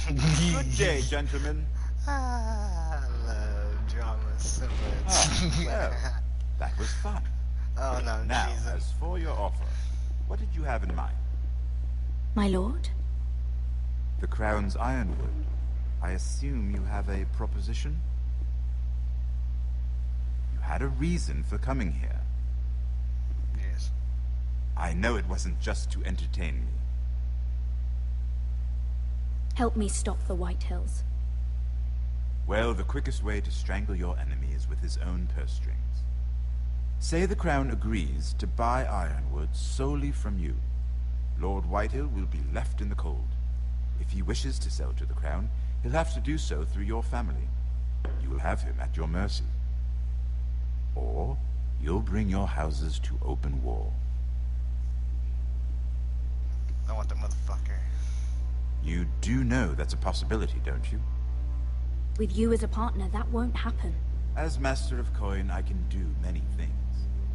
Good day, gentlemen. I love drama so much. Well, that was fun. Oh no, Now, Jesus. as for your offer, what did you have in mind? My lord? The Crown's ironwood. I assume you have a proposition? You had a reason for coming here. Yes. I know it wasn't just to entertain me. Help me stop the Whitehills. Well, the quickest way to strangle your enemy is with his own purse strings. Say the Crown agrees to buy ironwood solely from you. Lord Whitehill will be left in the cold. If he wishes to sell to the Crown, he'll have to do so through your family. You will have him at your mercy. Or you'll bring your houses to open war. I want the motherfucker. You do know that's a possibility, don't you? With you as a partner, that won't happen. As Master of Coin, I can do many things,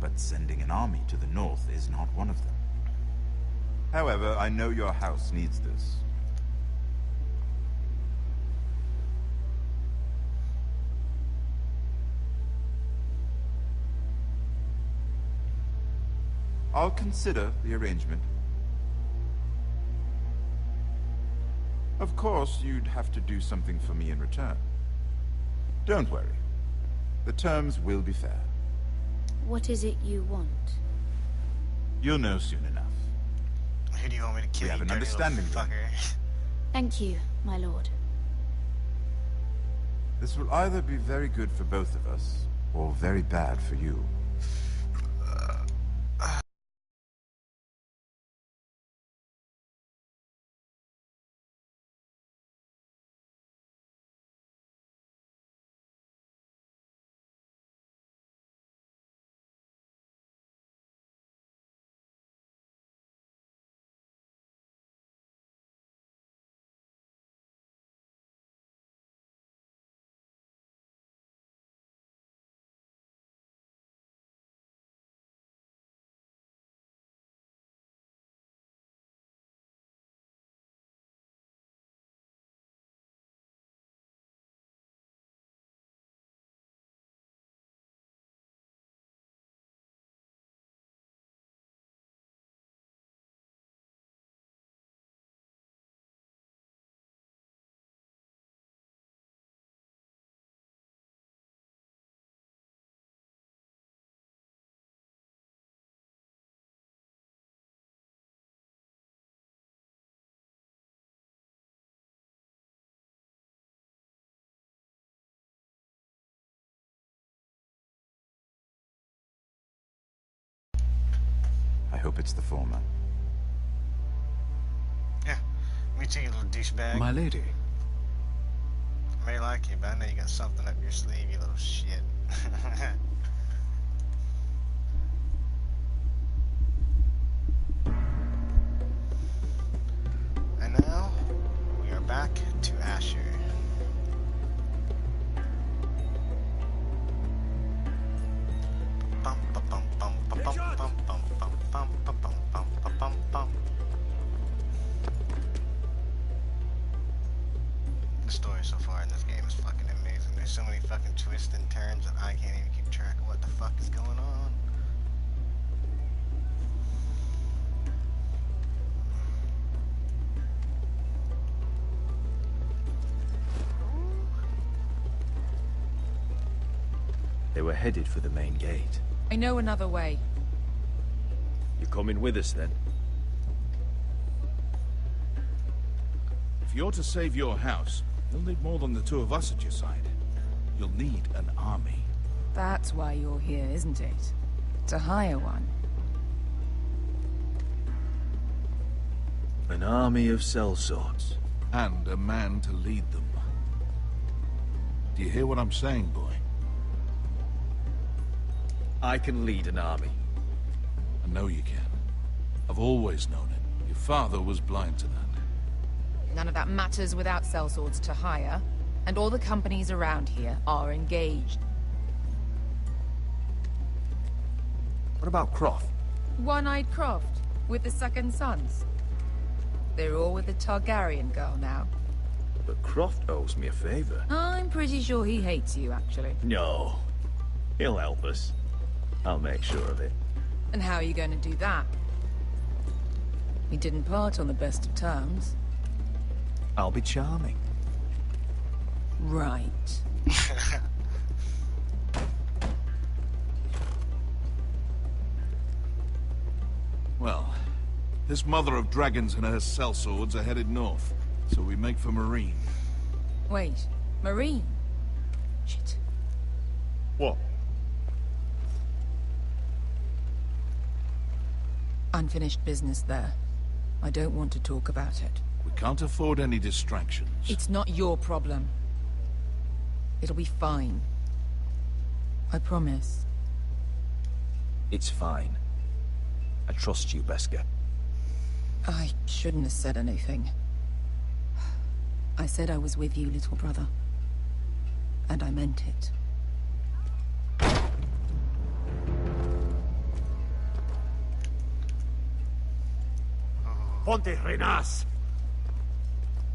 but sending an army to the north is not one of them. However, I know your house needs this. I'll consider the arrangement. Of course, you'd have to do something for me in return. Don't worry. The terms will be fair. What is it you want? You'll know soon enough. Who do you want me to kill? We have you an dirty little understanding, then. fucker? Thank you, my lord. This will either be very good for both of us, or very bad for you. I hope it's the former. Yeah, me too, you little douchebag. My lady. I may like you, but I know you got something up your sleeve, you little shit. And now, we are back to Asher. Bum, bum, bum, bum, bum, bum, bum, bum, bum, bum, bum, bum, bum, bum, bum. the story so far in this game is fucking amazing. There's so many fucking twists and turns that I can't even keep track of what the fuck is going on. They were headed for the main gate. I know another way. You coming with us then? If you're to save your house, you'll need more than the two of us at your side. You'll need an army. That's why you're here, isn't it? To hire one. An army of sellswords. And a man to lead them. Do you hear what I'm saying, boy? I can lead an army. I know you can. I've always known it. Your father was blind to that. None of that matters without sellswords to hire, and all the companies around here are engaged. What about Croft? One-Eyed Croft, with the Second Sons. They're all with the Targaryen girl now. But Croft owes me a favor. I'm pretty sure he hates you, actually. No. He'll help us. I'll make sure of it. And how are you going to do that? We didn't part on the best of terms. I'll be charming. Right. Well, this mother of dragons and her sellswords are headed north, so we make for Marine. Wait, Marine? Shit. What? Unfinished business there. I don't want to talk about it. We can't afford any distractions. It's not your problem. It'll be fine. I promise. It's fine. I trust you, Beskha. I shouldn't have said anything. I said I was with you, little brother. And I meant it. Ponte Renas!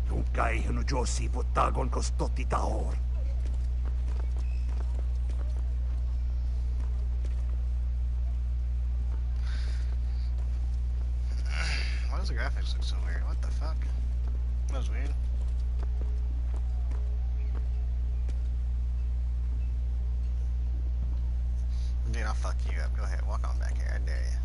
Yung kay Josi Botagon Kostoti Tahor. Why does the graphics look so weird? What the fuck? That was weird. Dude, I'll fuck you up. Go ahead, walk on back here. I dare you.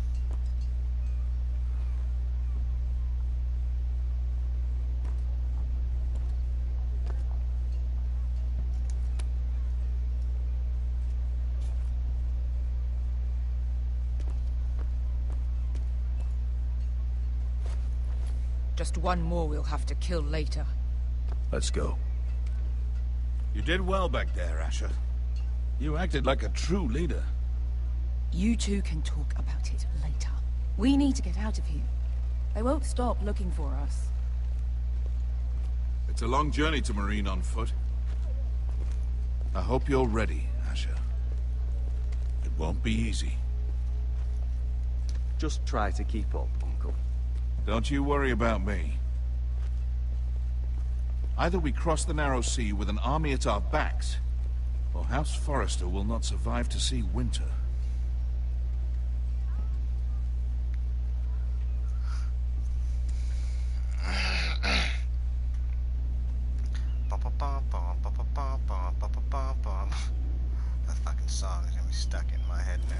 Just one more we'll have to kill later. Let's go. You did well back there, Asher. You acted like a true leader. You two can talk about it later. We need to get out of here. They won't stop looking for us. It's a long journey to Marine on foot. I hope you're ready, Asher. It won't be easy. Just try to keep up, Uncle. Don't you worry about me. Either we cross the Narrow Sea with an army at our backs, or House Forrester will not survive to see winter. That fucking song is gonna be stuck in my head now.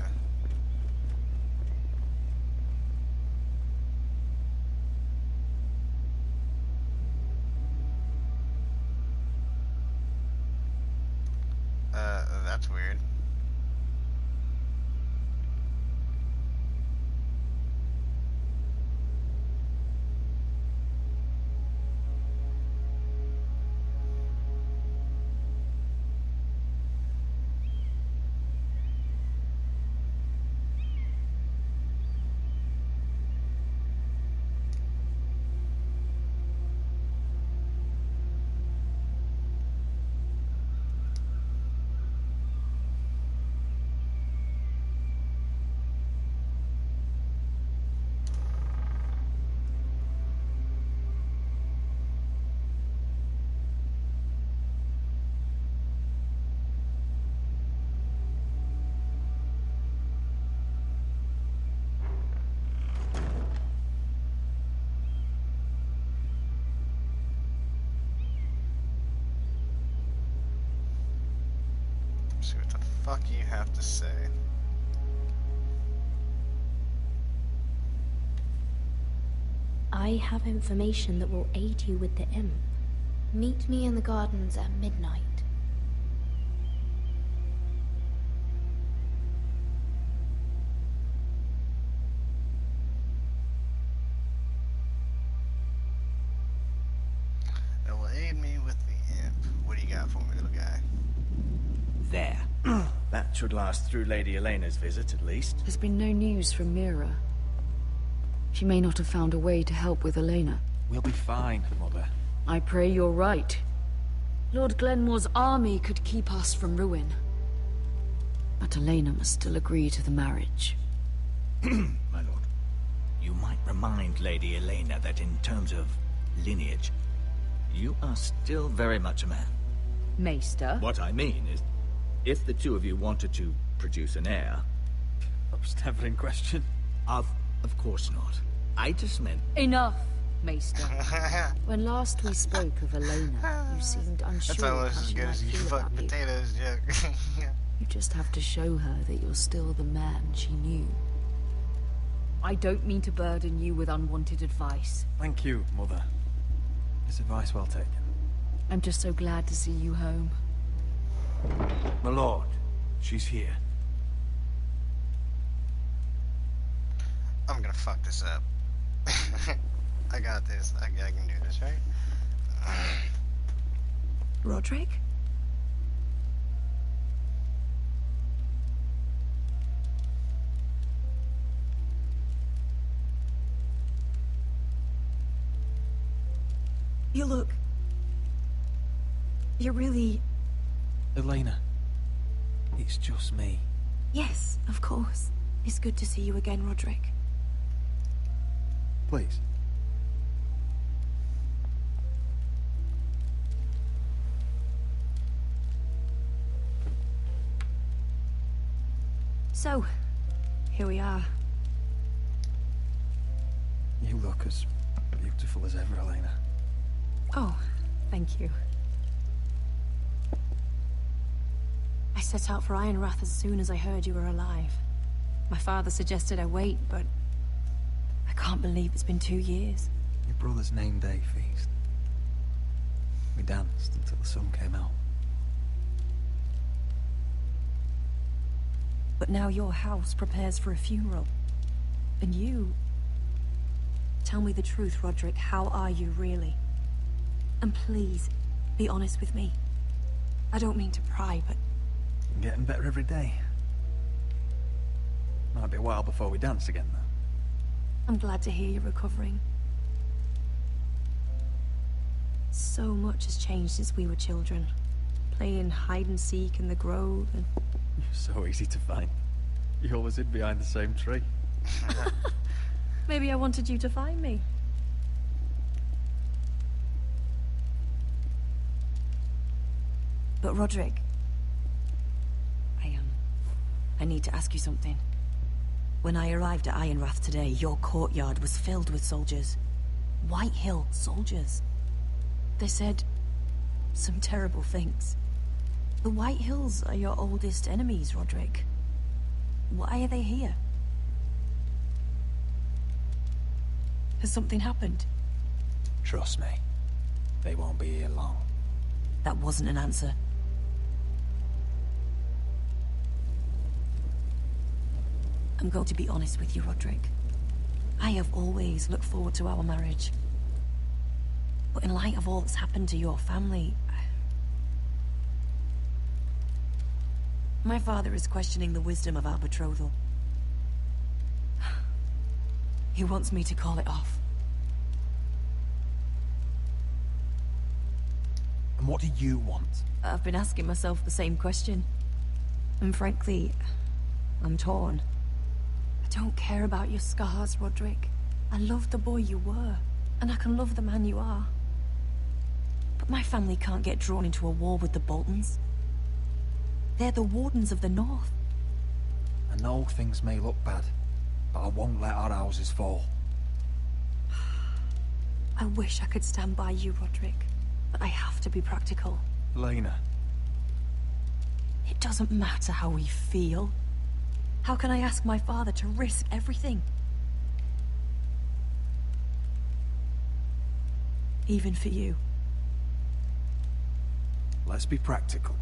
That's weird. See what the fuck you have to say. I have information that will aid you with the imp. Meet me in the gardens at midnight. That will aid me with the imp. What do you got for me, little guy? There. That should last through Lady Elena's visit, at least. There's been no news from Mira. She may not have found a way to help with Elena. We'll be fine, Mother. I pray you're right. Lord Glenmore's army could keep us from ruin. But Elena must still agree to the marriage. My lord, you might remind Lady Elena that in terms of lineage, you are still very much a man. Maester? What I mean is, if the two of you wanted to produce an heir... That was never in question. Of course not. I just meant... Enough, Maester. When last we spoke of Elena, you seemed unsure. That's almost as good as you fuck potatoes, Jack. You just have to show her that you're still the man she knew. I don't mean to burden you with unwanted advice. Thank you, Mother. It's advice well taken. I'm just so glad to see you home. My lord, she's here. I'm gonna fuck this up. I got this. I can do this, right? Roderick? You look... You're really... Elena, it's just me. Yes, of course. It's good to see you again, Roderick. Please. So, here we are. You look as beautiful as ever, Elena. Oh, thank you. I set out for Ironrath as soon as I heard you were alive. My father suggested I wait, but I can't believe it's been 2 years. Your brother's name day feast. We danced until the sun came out. But now your house prepares for a funeral. And you... Tell me the truth, Roderick. How are you, really? And please, be honest with me. I don't mean to pry, but... I'm getting better every day. Might be a while before we dance again, though. I'm glad to hear you're recovering. So much has changed since we were children. Playing hide and seek in the grove and... You're so easy to find. You always hid behind the same tree. Maybe I wanted you to find me. But Roderick... I need to ask you something. When I arrived at Ironrath today, your courtyard was filled with soldiers. White Hill soldiers. They said some terrible things. The White Hills are your oldest enemies, Roderick. Why are they here? Has something happened? Trust me. They won't be here long. That wasn't an answer. I'm going to be honest with you, Roderick. I have always looked forward to our marriage. But in light of all that's happened to your family... My father is questioning the wisdom of our betrothal. He wants me to call it off. And what do you want? I've been asking myself the same question. And frankly, I'm torn. I don't care about your scars, Roderick. I love the boy you were, and I can love the man you are. But my family can't get drawn into a war with the Boltons. They're the Wardens of the North. I know things may look bad, but I won't let our houses fall. I wish I could stand by you, Roderick, but I have to be practical. Elena. It doesn't matter how we feel. How can I ask my father to risk everything? Even for you. Let's be practical.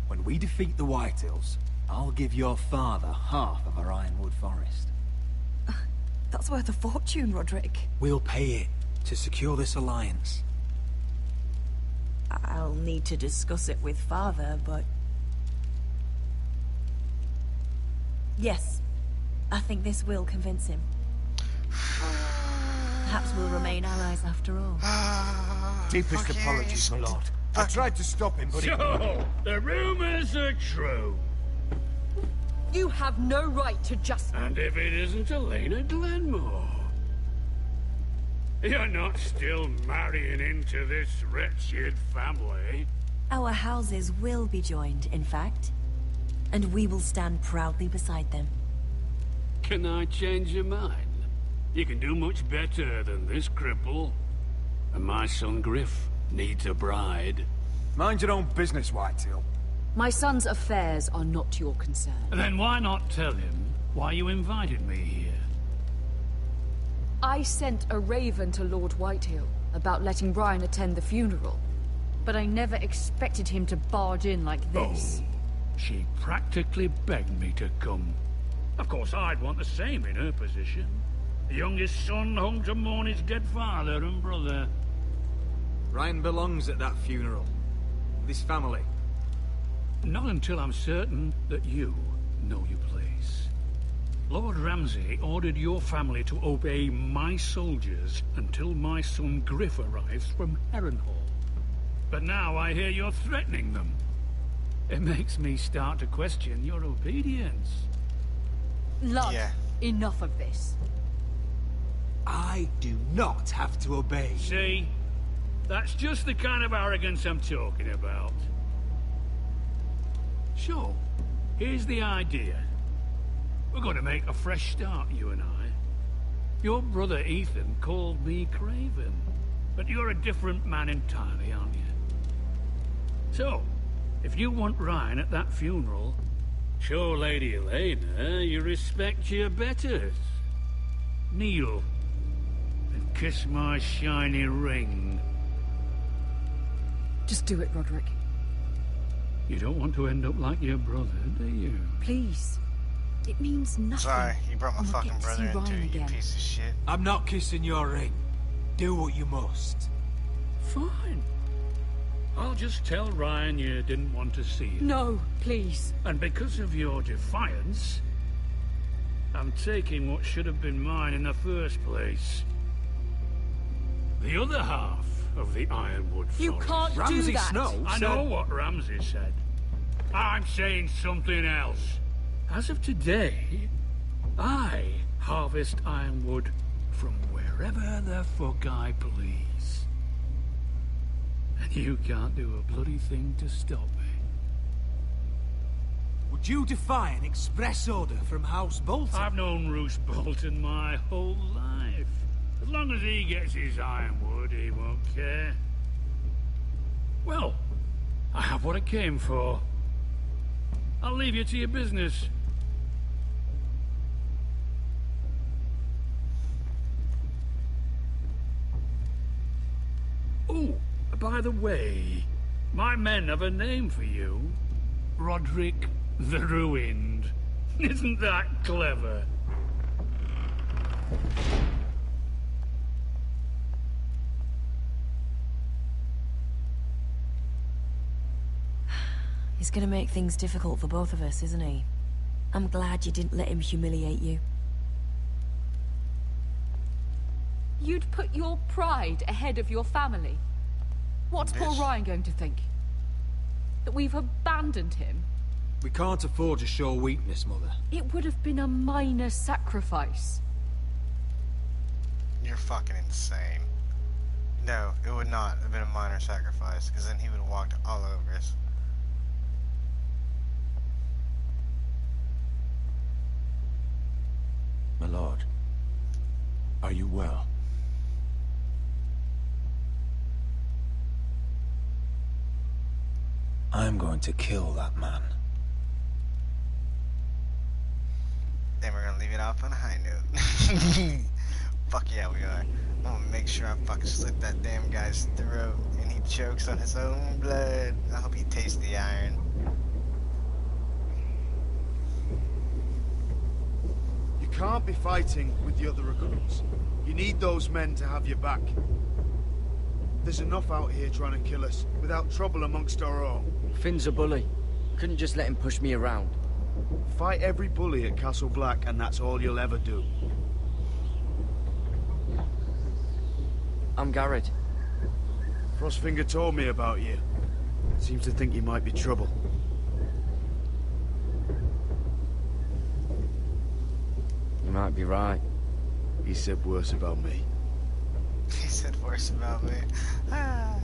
When we defeat the Whitehills, I'll give your father half of our Ironwood Forest. That's worth a fortune, Roderick. We'll pay it to secure this alliance. I'll need to discuss it with father, but... Yes, I think this will convince him. Perhaps we'll remain allies after all. Deepest apologies, my lord. I tried to stop him, but So, the rumors are true. You have no right to just... And if it isn't Elena Glenmore? You're not still marrying into this wretched family? Our houses will be joined, in fact. And we will stand proudly beside them. Can I change your mind? You can do much better than this cripple. And my son Griff needs a bride. Mind your own business, Whitetail. My son's affairs are not your concern. Then why not tell him why you invited me here? I sent a raven to Lord Whitehill about letting Brian attend the funeral. But I never expected him to barge in like this. Oh, she practically begged me to come. Of course, I'd want the same in her position. The youngest son home to mourn his dead father and brother. Ryan belongs at that funeral. With his family. Not until I'm certain that you know your place. Lord Ramsay ordered your family to obey my soldiers until my son Griff arrives from Harrenhal. But now I hear you're threatening them. It makes me start to question your obedience. Love, enough of this. I do not have to obey. See? That's just the kind of arrogance I'm talking about. So, here's the idea. We're going to make a fresh start, you and I. Your brother Ethan called me Craven, but you're a different man entirely, aren't you? So, if you want Ryan at that funeral, show Lady Elena you respect your betters. Kneel and kiss my shiny ring. Just do it, Roderick. You don't want to end up like your brother, do you? Please. It means nothing. Sorry, you brought my fucking brother into it, you piece of shit. I'm not kissing your ring. Do what you must. Fine. I'll just tell Ryan you didn't want to see him. No, please. And because of your defiance, I'm taking what should have been mine in the first place. The other half of the Ironwood Forest. You can't do that. Snow I know what Ramsay said. I'm saying something else. As of today, I harvest ironwood from wherever the fuck I please. And you can't do a bloody thing to stop me. Would you defy an express order from House Bolton? I've known Roose Bolton my whole life. As long as he gets his ironwood, he won't care. Well, I have what I came for. I'll leave you to your business. Oh, by the way, my men have a name for you. Roderick the Ruined. Isn't that clever? He's gonna make things difficult for both of us, isn't he? I'm glad you didn't let him humiliate you. You'd put your pride ahead of your family. What's poor Ryan going to think? That we've abandoned him? We can't afford to show weakness, Mother. It would have been a minor sacrifice. You're fucking insane. No, it would not have been a minor sacrifice, because then he would have walked all over us. My lord, are you well? I'm going to kill that man. Then we're gonna leave it off on a high note. Fuck yeah, we are. I'm gonna make sure I fucking slit that damn guy's throat and he chokes on his own blood. I hope he tastes the iron. You can't be fighting with the other recruits. You need those men to have your back. There's enough out here trying to kill us, without trouble amongst our own. Finn's a bully. Couldn't just let him push me around. Fight every bully at Castle Black, and that's all you'll ever do. I'm Garrett. Frostfinger told me about you. Seems to think you might be trouble. You might be right. He said worse about me. He said worse about me. Ah.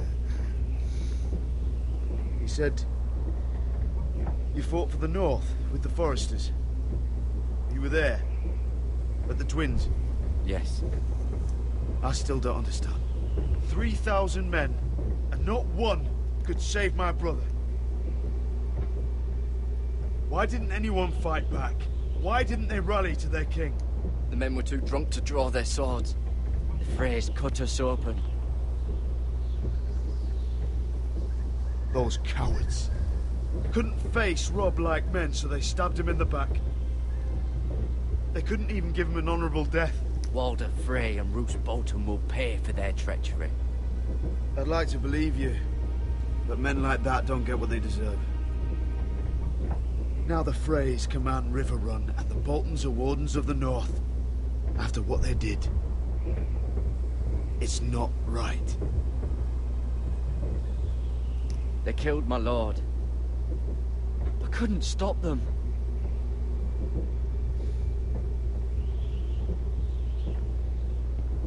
He said you fought for the North with the Foresters. You were there at the Twins. Yes. I still don't understand. 3,000 men, and not one could save my brother. Why didn't anyone fight back? Why didn't they rally to their king? The men were too drunk to draw their swords. The Freys cut us open. Those cowards. Couldn't face Robb like men, so they stabbed him in the back. They couldn't even give him an honorable death. Walder Frey and Roose Bolton will pay for their treachery. I'd like to believe you, but men like that don't get what they deserve. Now the Freys command Riverrun, and the Boltons are Wardens of the North. After what they did, it's not right. They killed my lord. I couldn't stop them.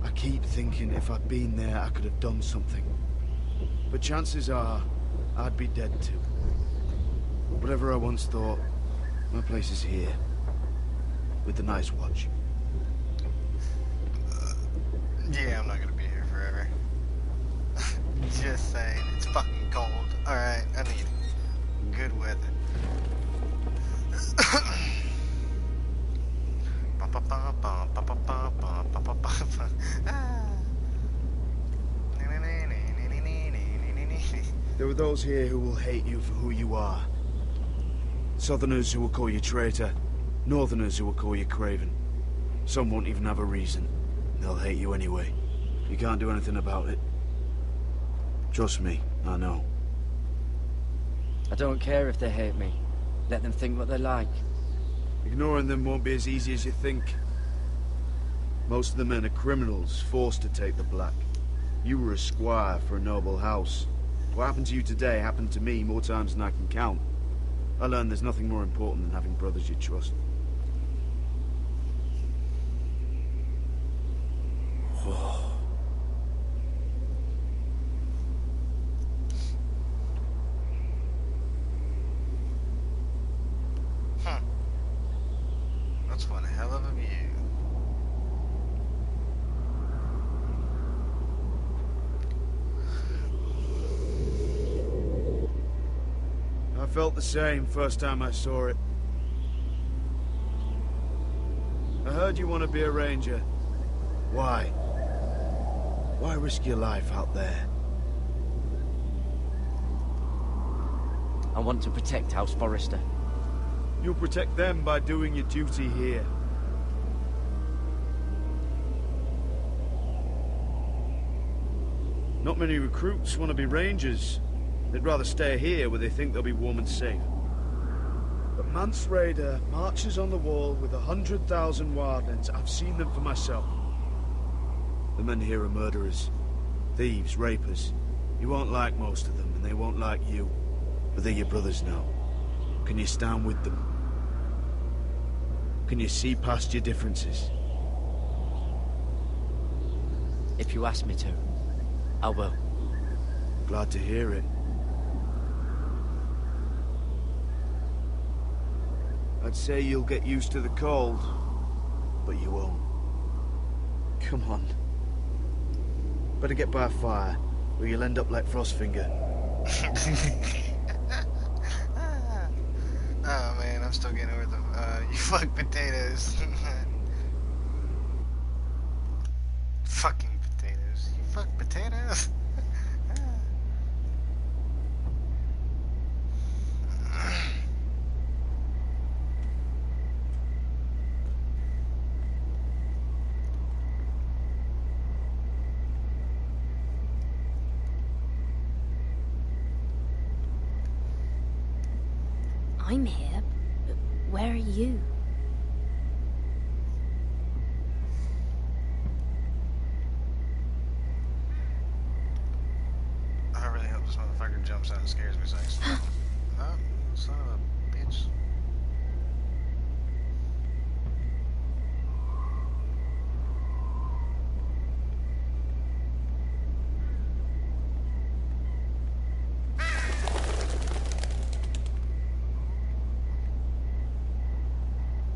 I keep thinking if I'd been there, I could have done something. But chances are, I'd be dead too. Whatever I once thought, my place is here. With the Night's Watch. Yeah, I'm not gonna be here forever. Just saying, it's fucking cold. Alright, I need good weather. There are those here who will hate you for who you are. Southerners who will call you traitor. Northerners who will call you craven. Some won't even have a reason. They'll hate you anyway. You can't do anything about it. Trust me, I know. I don't care if they hate me. Let them think what they like. Ignoring them won't be as easy as you think. Most of the men are criminals, forced to take the black. You were a squire for a noble house. What happened to you today happened to me more times than I can count. I learned there's nothing more important than having brothers you trust. That's one hell of a view. I felt the same first time I saw it. I heard you want to be a ranger. Why? Why risk your life out there? I want to protect House Forrester. You'll protect them by doing your duty here. Not many recruits want to be rangers. They'd rather stay here where they think they'll be warm and safe. But Mance Rayder marches on the wall with 100,000 wildlings. I've seen them for myself. The men here are murderers. Thieves, rapers. You won't like most of them, and they won't like you. But they're your brothers now. Can you stand with them? Can you see past your differences? If you ask me to, I will. Glad to hear it. I'd say you'll get used to the cold, but you won't. Come on. Better get by a fire, or you'll end up like Frostfinger. I'm still getting over the, you fuck potatoes. Fucking potatoes. You fuck potatoes? I'm here, but where are you? I really hope this motherfucker jumps out and scares me next time. Oh, son of a bitch.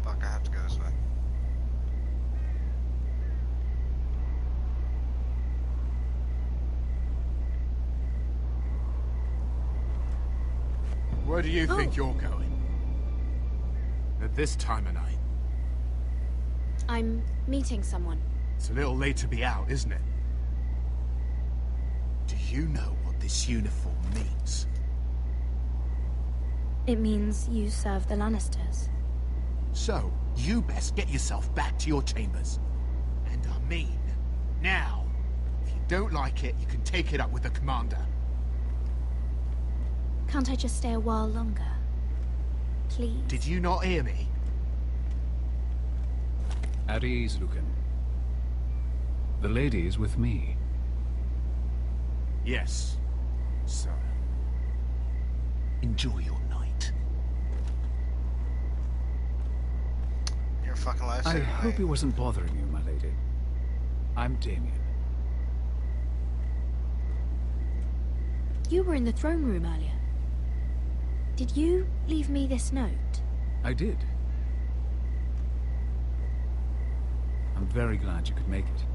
Fuck, I have to go this way. Where do you think you're going? At this time of night? I'm meeting someone. It's a little late to be out, isn't it? Do you know what this uniform means? It means you serve the Lannisters. So, you best get yourself back to your chambers. And I mean, now. If you don't like it, you can take it up with the commander. Can't I just stay a while longer? Please? Did you not hear me? At ease, Lucan. The lady is with me. Yes, sir. Enjoy your night. You're a fucking lifesaver. I hope he wasn't bothering you, my lady. I'm Damien. You were in the throne room earlier. Did you leave me this note? I did. I'm very glad you could make it.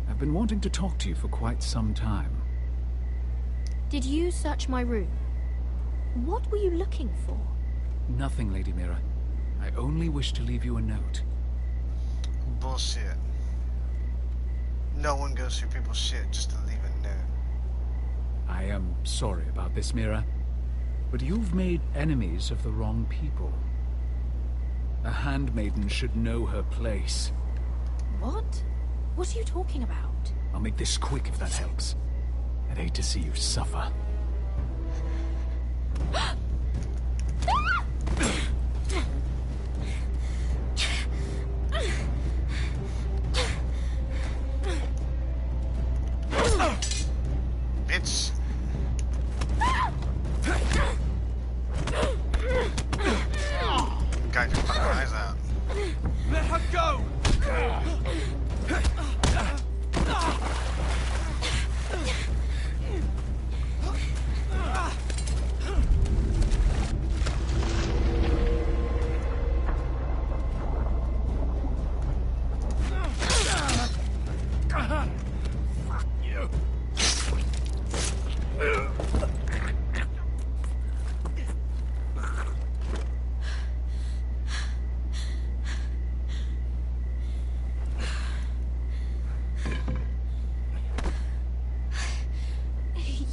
I've been wanting to talk to you for quite some time. Did you search my room? What were you looking for? Nothing, Lady Mira. I only wish to leave you a note. Bullshit. No one goes through people's shit just to leave a note. I am sorry about this, Mira, but you've made enemies of the wrong people. A handmaiden should know her place. What? What are you talking about? I'll make this quick if that helps. I'd hate to see you suffer. Bitch. Guy just fucking eyes out. Let her go! Fuck you.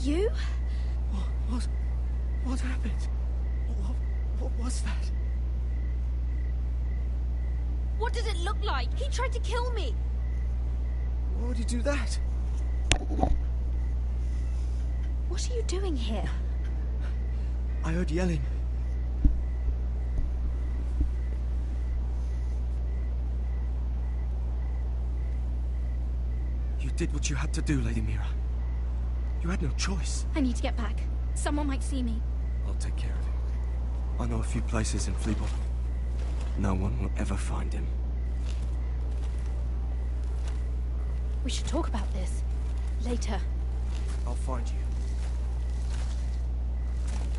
You? What happened? What was that? What did it look like? He tried to kill me! Why would he do that? What are you doing here? I heard yelling. You did what you had to do, Lady Mira. You had no choice. I need to get back. Someone might see me. I'll take care of him. I know a few places in Fleabot. No one will ever find him. We should talk about this. Later. I'll find you.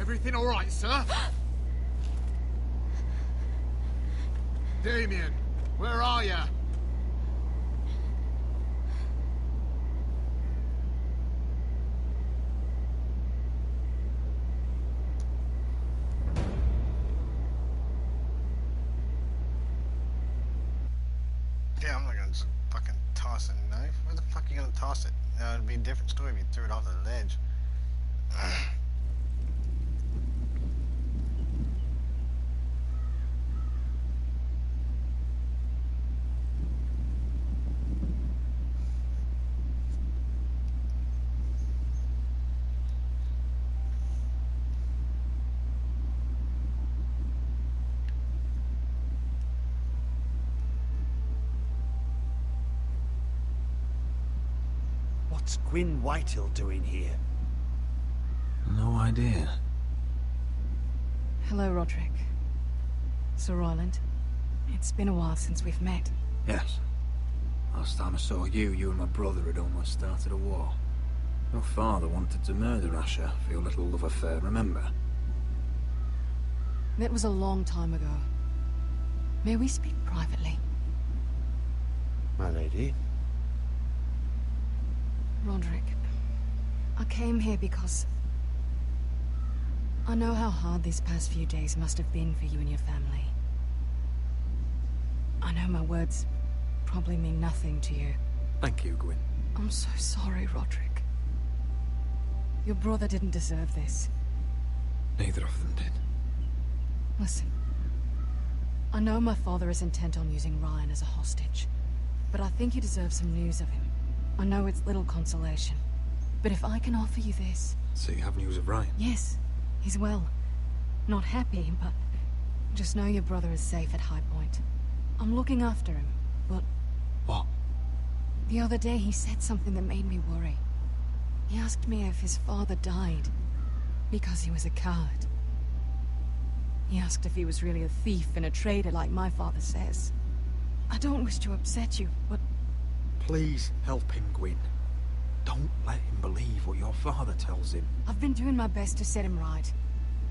Everything all right, sir? Damien, where are you? Yeah, I'm not gonna just fucking toss a knife. Where the fuck are you gonna toss it? It'd be a different story if you threw it off the ledge. What's Gwyn Whitehill doing here? No idea. Hello, Roderick. Sir Royland. It's been a while since we've met. Yes. Last time I saw you, you and my brother had almost started a war. Your father wanted to murder Asher for your little love affair, remember? That was a long time ago. May we speak privately? My lady? Roderick, I came here because I know how hard these past few days must have been for you and your family. I know my words probably mean nothing to you. Thank you, Gwyn. I'm so sorry, Roderick. Your brother didn't deserve this. Neither of them did. Listen, I know my father is intent on using Ryan as a hostage, but I think you deserve some news of him. I know it's little consolation, but if I can offer you this... So you have news of Ryan? Yes, he's well. Not happy, but just know your brother is safe at High Point. I'm looking after him, but... What? The other day he said something that made me worry. He asked me if his father died because he was a coward. He asked if he was really a thief and a traitor like my father says. I don't wish to upset you, but... Please help him, Gwyn. Don't let him believe what your father tells him. I've been doing my best to set him right,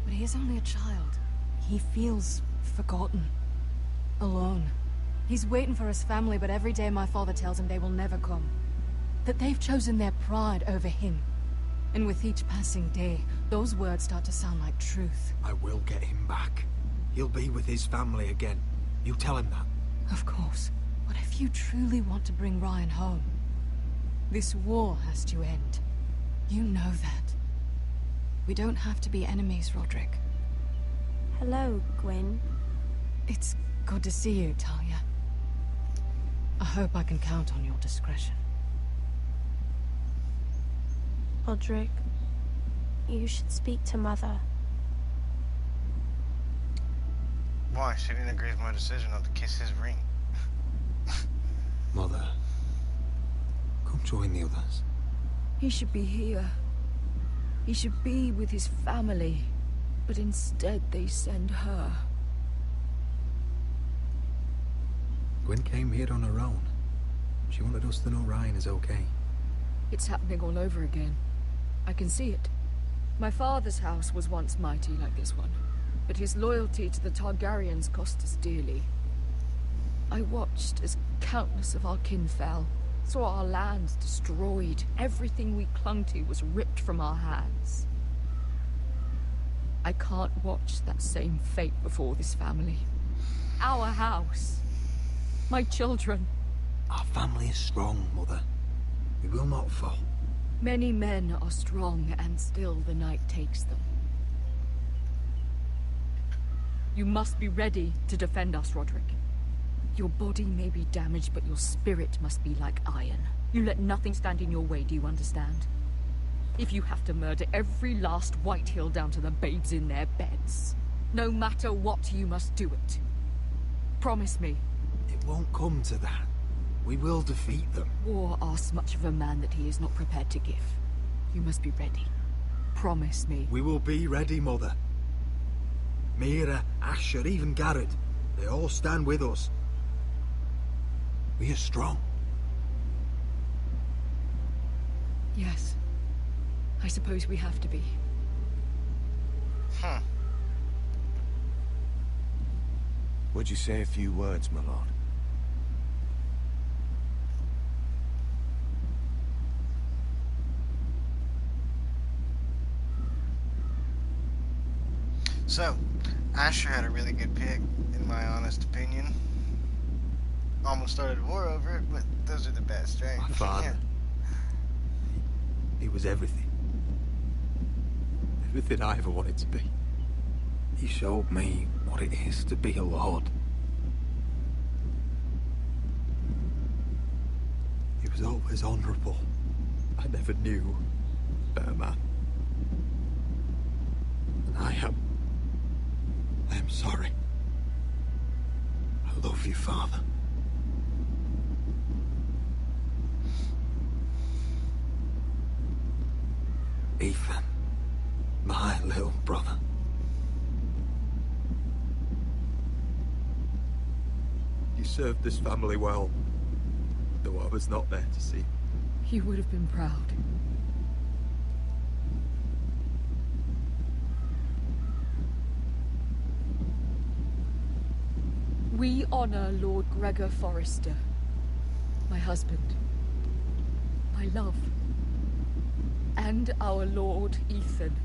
but he is only a child. He feels forgotten, alone. He's waiting for his family, but every day my father tells him they will never come. That they've chosen their pride over him. And with each passing day, those words start to sound like truth. I will get him back. He'll be with his family again. You tell him that. Of course. But if you truly want to bring Ryan home, this war has to end. You know that. We don't have to be enemies, Roderick. Hello, Gwyn. It's good to see you, Talia. I hope I can count on your discretion. Roderick, you should speak to Mother. Why? She didn't agree with my decision not to kiss his ring. Mother, come join the others. He should be here. He should be with his family. But instead they send her. Gwyn came here on her own. She wanted us to know Ryan is okay. It's happening all over again. I can see it. My father's house was once mighty like this one, but his loyalty to the Targaryens cost us dearly. I watched as countless of our kin fell, saw our lands destroyed, everything we clung to was ripped from our hands. I can't watch that same fate before this family. Our house. My children. Our family is strong, Mother. We will not fall. Many men are strong, and still the night takes them. You must be ready to defend us, Roderick. Your body may be damaged, but your spirit must be like iron. You let nothing stand in your way, do you understand? If you have to murder every last Whitehill down to the babes in their beds, no matter what, you must do it. Promise me. It won't come to that. We will defeat them. War asks much of a man that he is not prepared to give. You must be ready. Promise me. We will be ready, Mother. Mira, Asher, even Garrett. They all stand with us. We are strong. Yes. I suppose we have to be. Would you say a few words, my lord? So, Asher had a really good pick, in my honest opinion. almost started a war over it, but those are the bad strains. My father. He was everything. Everything I ever wanted to be. He showed me what it is to be a lord. He was always honourable. I never knew a better man. And I am sorry. I love you, Father. Ethan, my little brother. You served this family well, though I was not there to see. You would have been proud. We honor Lord Gregor Forrester, my husband, my love, and our Lord Ethan,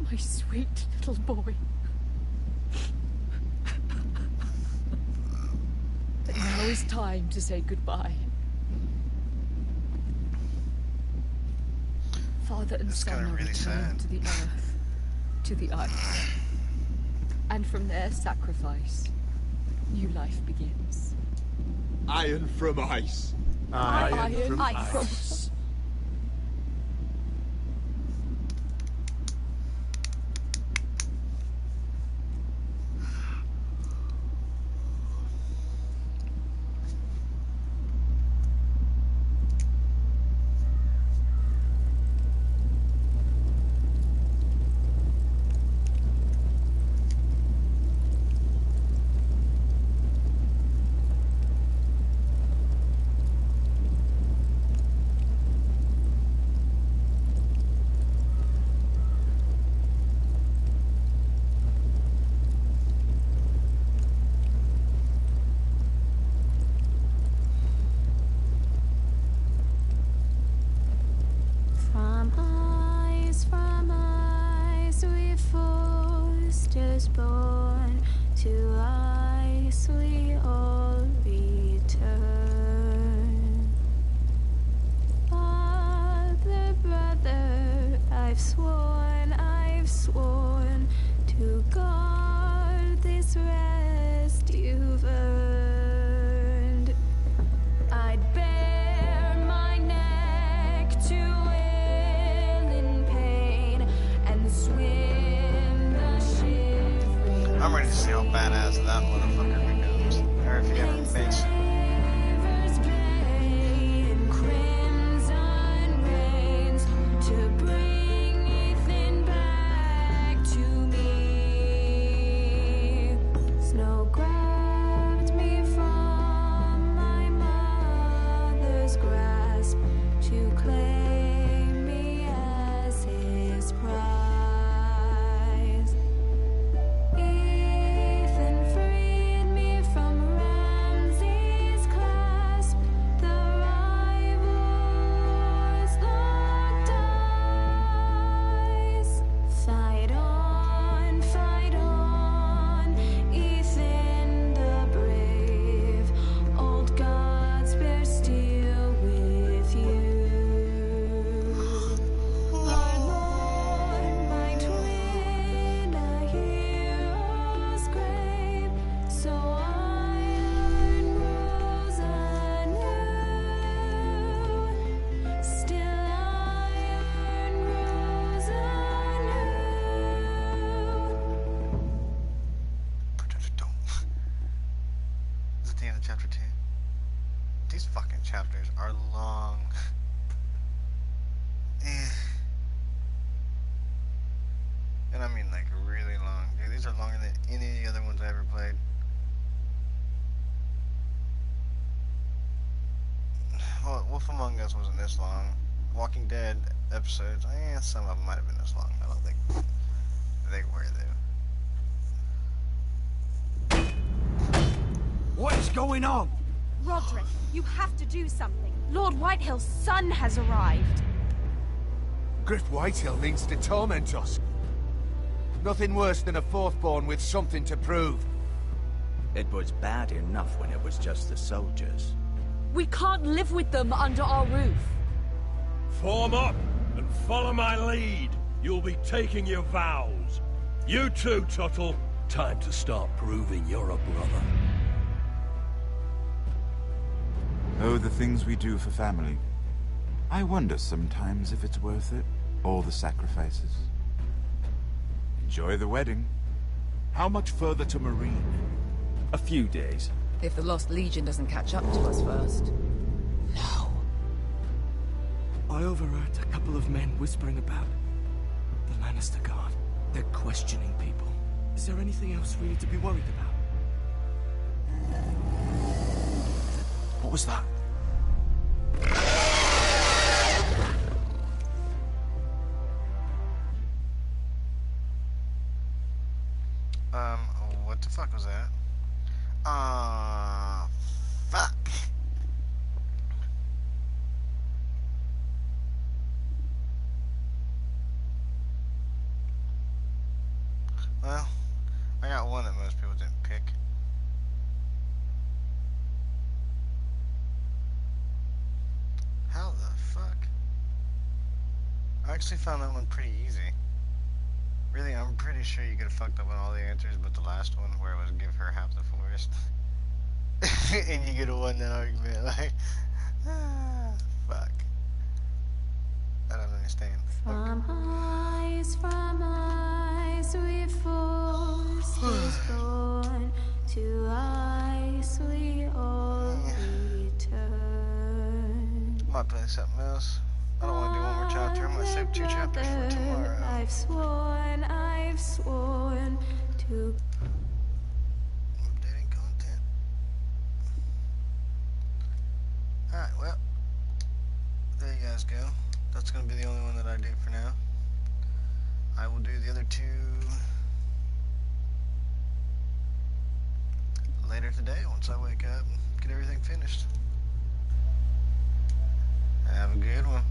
my sweet little boy. But now is time to say goodbye. Father and son are returned to the earth, to the ice. And from their sacrifice, new life begins. Iron from ice. Iron from ice. Born to ice we all return. Father, brother, I've sworn to guard this rest you've earned. I'd bare my neck to wail in pain and swim the shivering. I'm ready to see how badass that motherfucker becomes. Or if he ever makes it. Chapter 2. These fucking chapters are long. And I mean like really long. Dude, these are longer than any of the other ones I ever played. Well, Wolf Among Us wasn't this long. Walking Dead episodes, some of them might have been this long. I don't think they were though. What is going on? Roderick, you have to do something. Lord Whitehill's son has arrived. Griff Whitehill means to torment us. Nothing worse than a fourthborn with something to prove. It was bad enough when it was just the soldiers. We can't live with them under our roof. Form up and follow my lead. You'll be taking your vows. You too, Tuttle. Time to start proving you're a brother. Oh, the things we do for family. I wonder sometimes if it's worth it. All the sacrifices. Enjoy the wedding. How much further to Marine? A few days. If the Lost Legion doesn't catch up to us first. I overheard a couple of men whispering about the Lannister Guard. They're questioning people. Is there anything else we need to be worried about? What was that? What the fuck was that? Fuck. Well, I got one that most people didn't pick. How the fuck? I actually found that one pretty easy. Really, I'm pretty sure you could have fucked up on all the answers, but the last one where it was give her half the forest. And you could have won that argument, like, fuck. I don't understand. From eyes we forced is born, to eyes we all return. Might play something else. I don't want to do one more chapter. I'm going to save 2 chapters for tomorrow. I've sworn to... Updating content. Alright, well. There you guys go. That's going to be the only one that I do for now. I will do the other 2 later today once I wake up and get everything finished. Have a good one.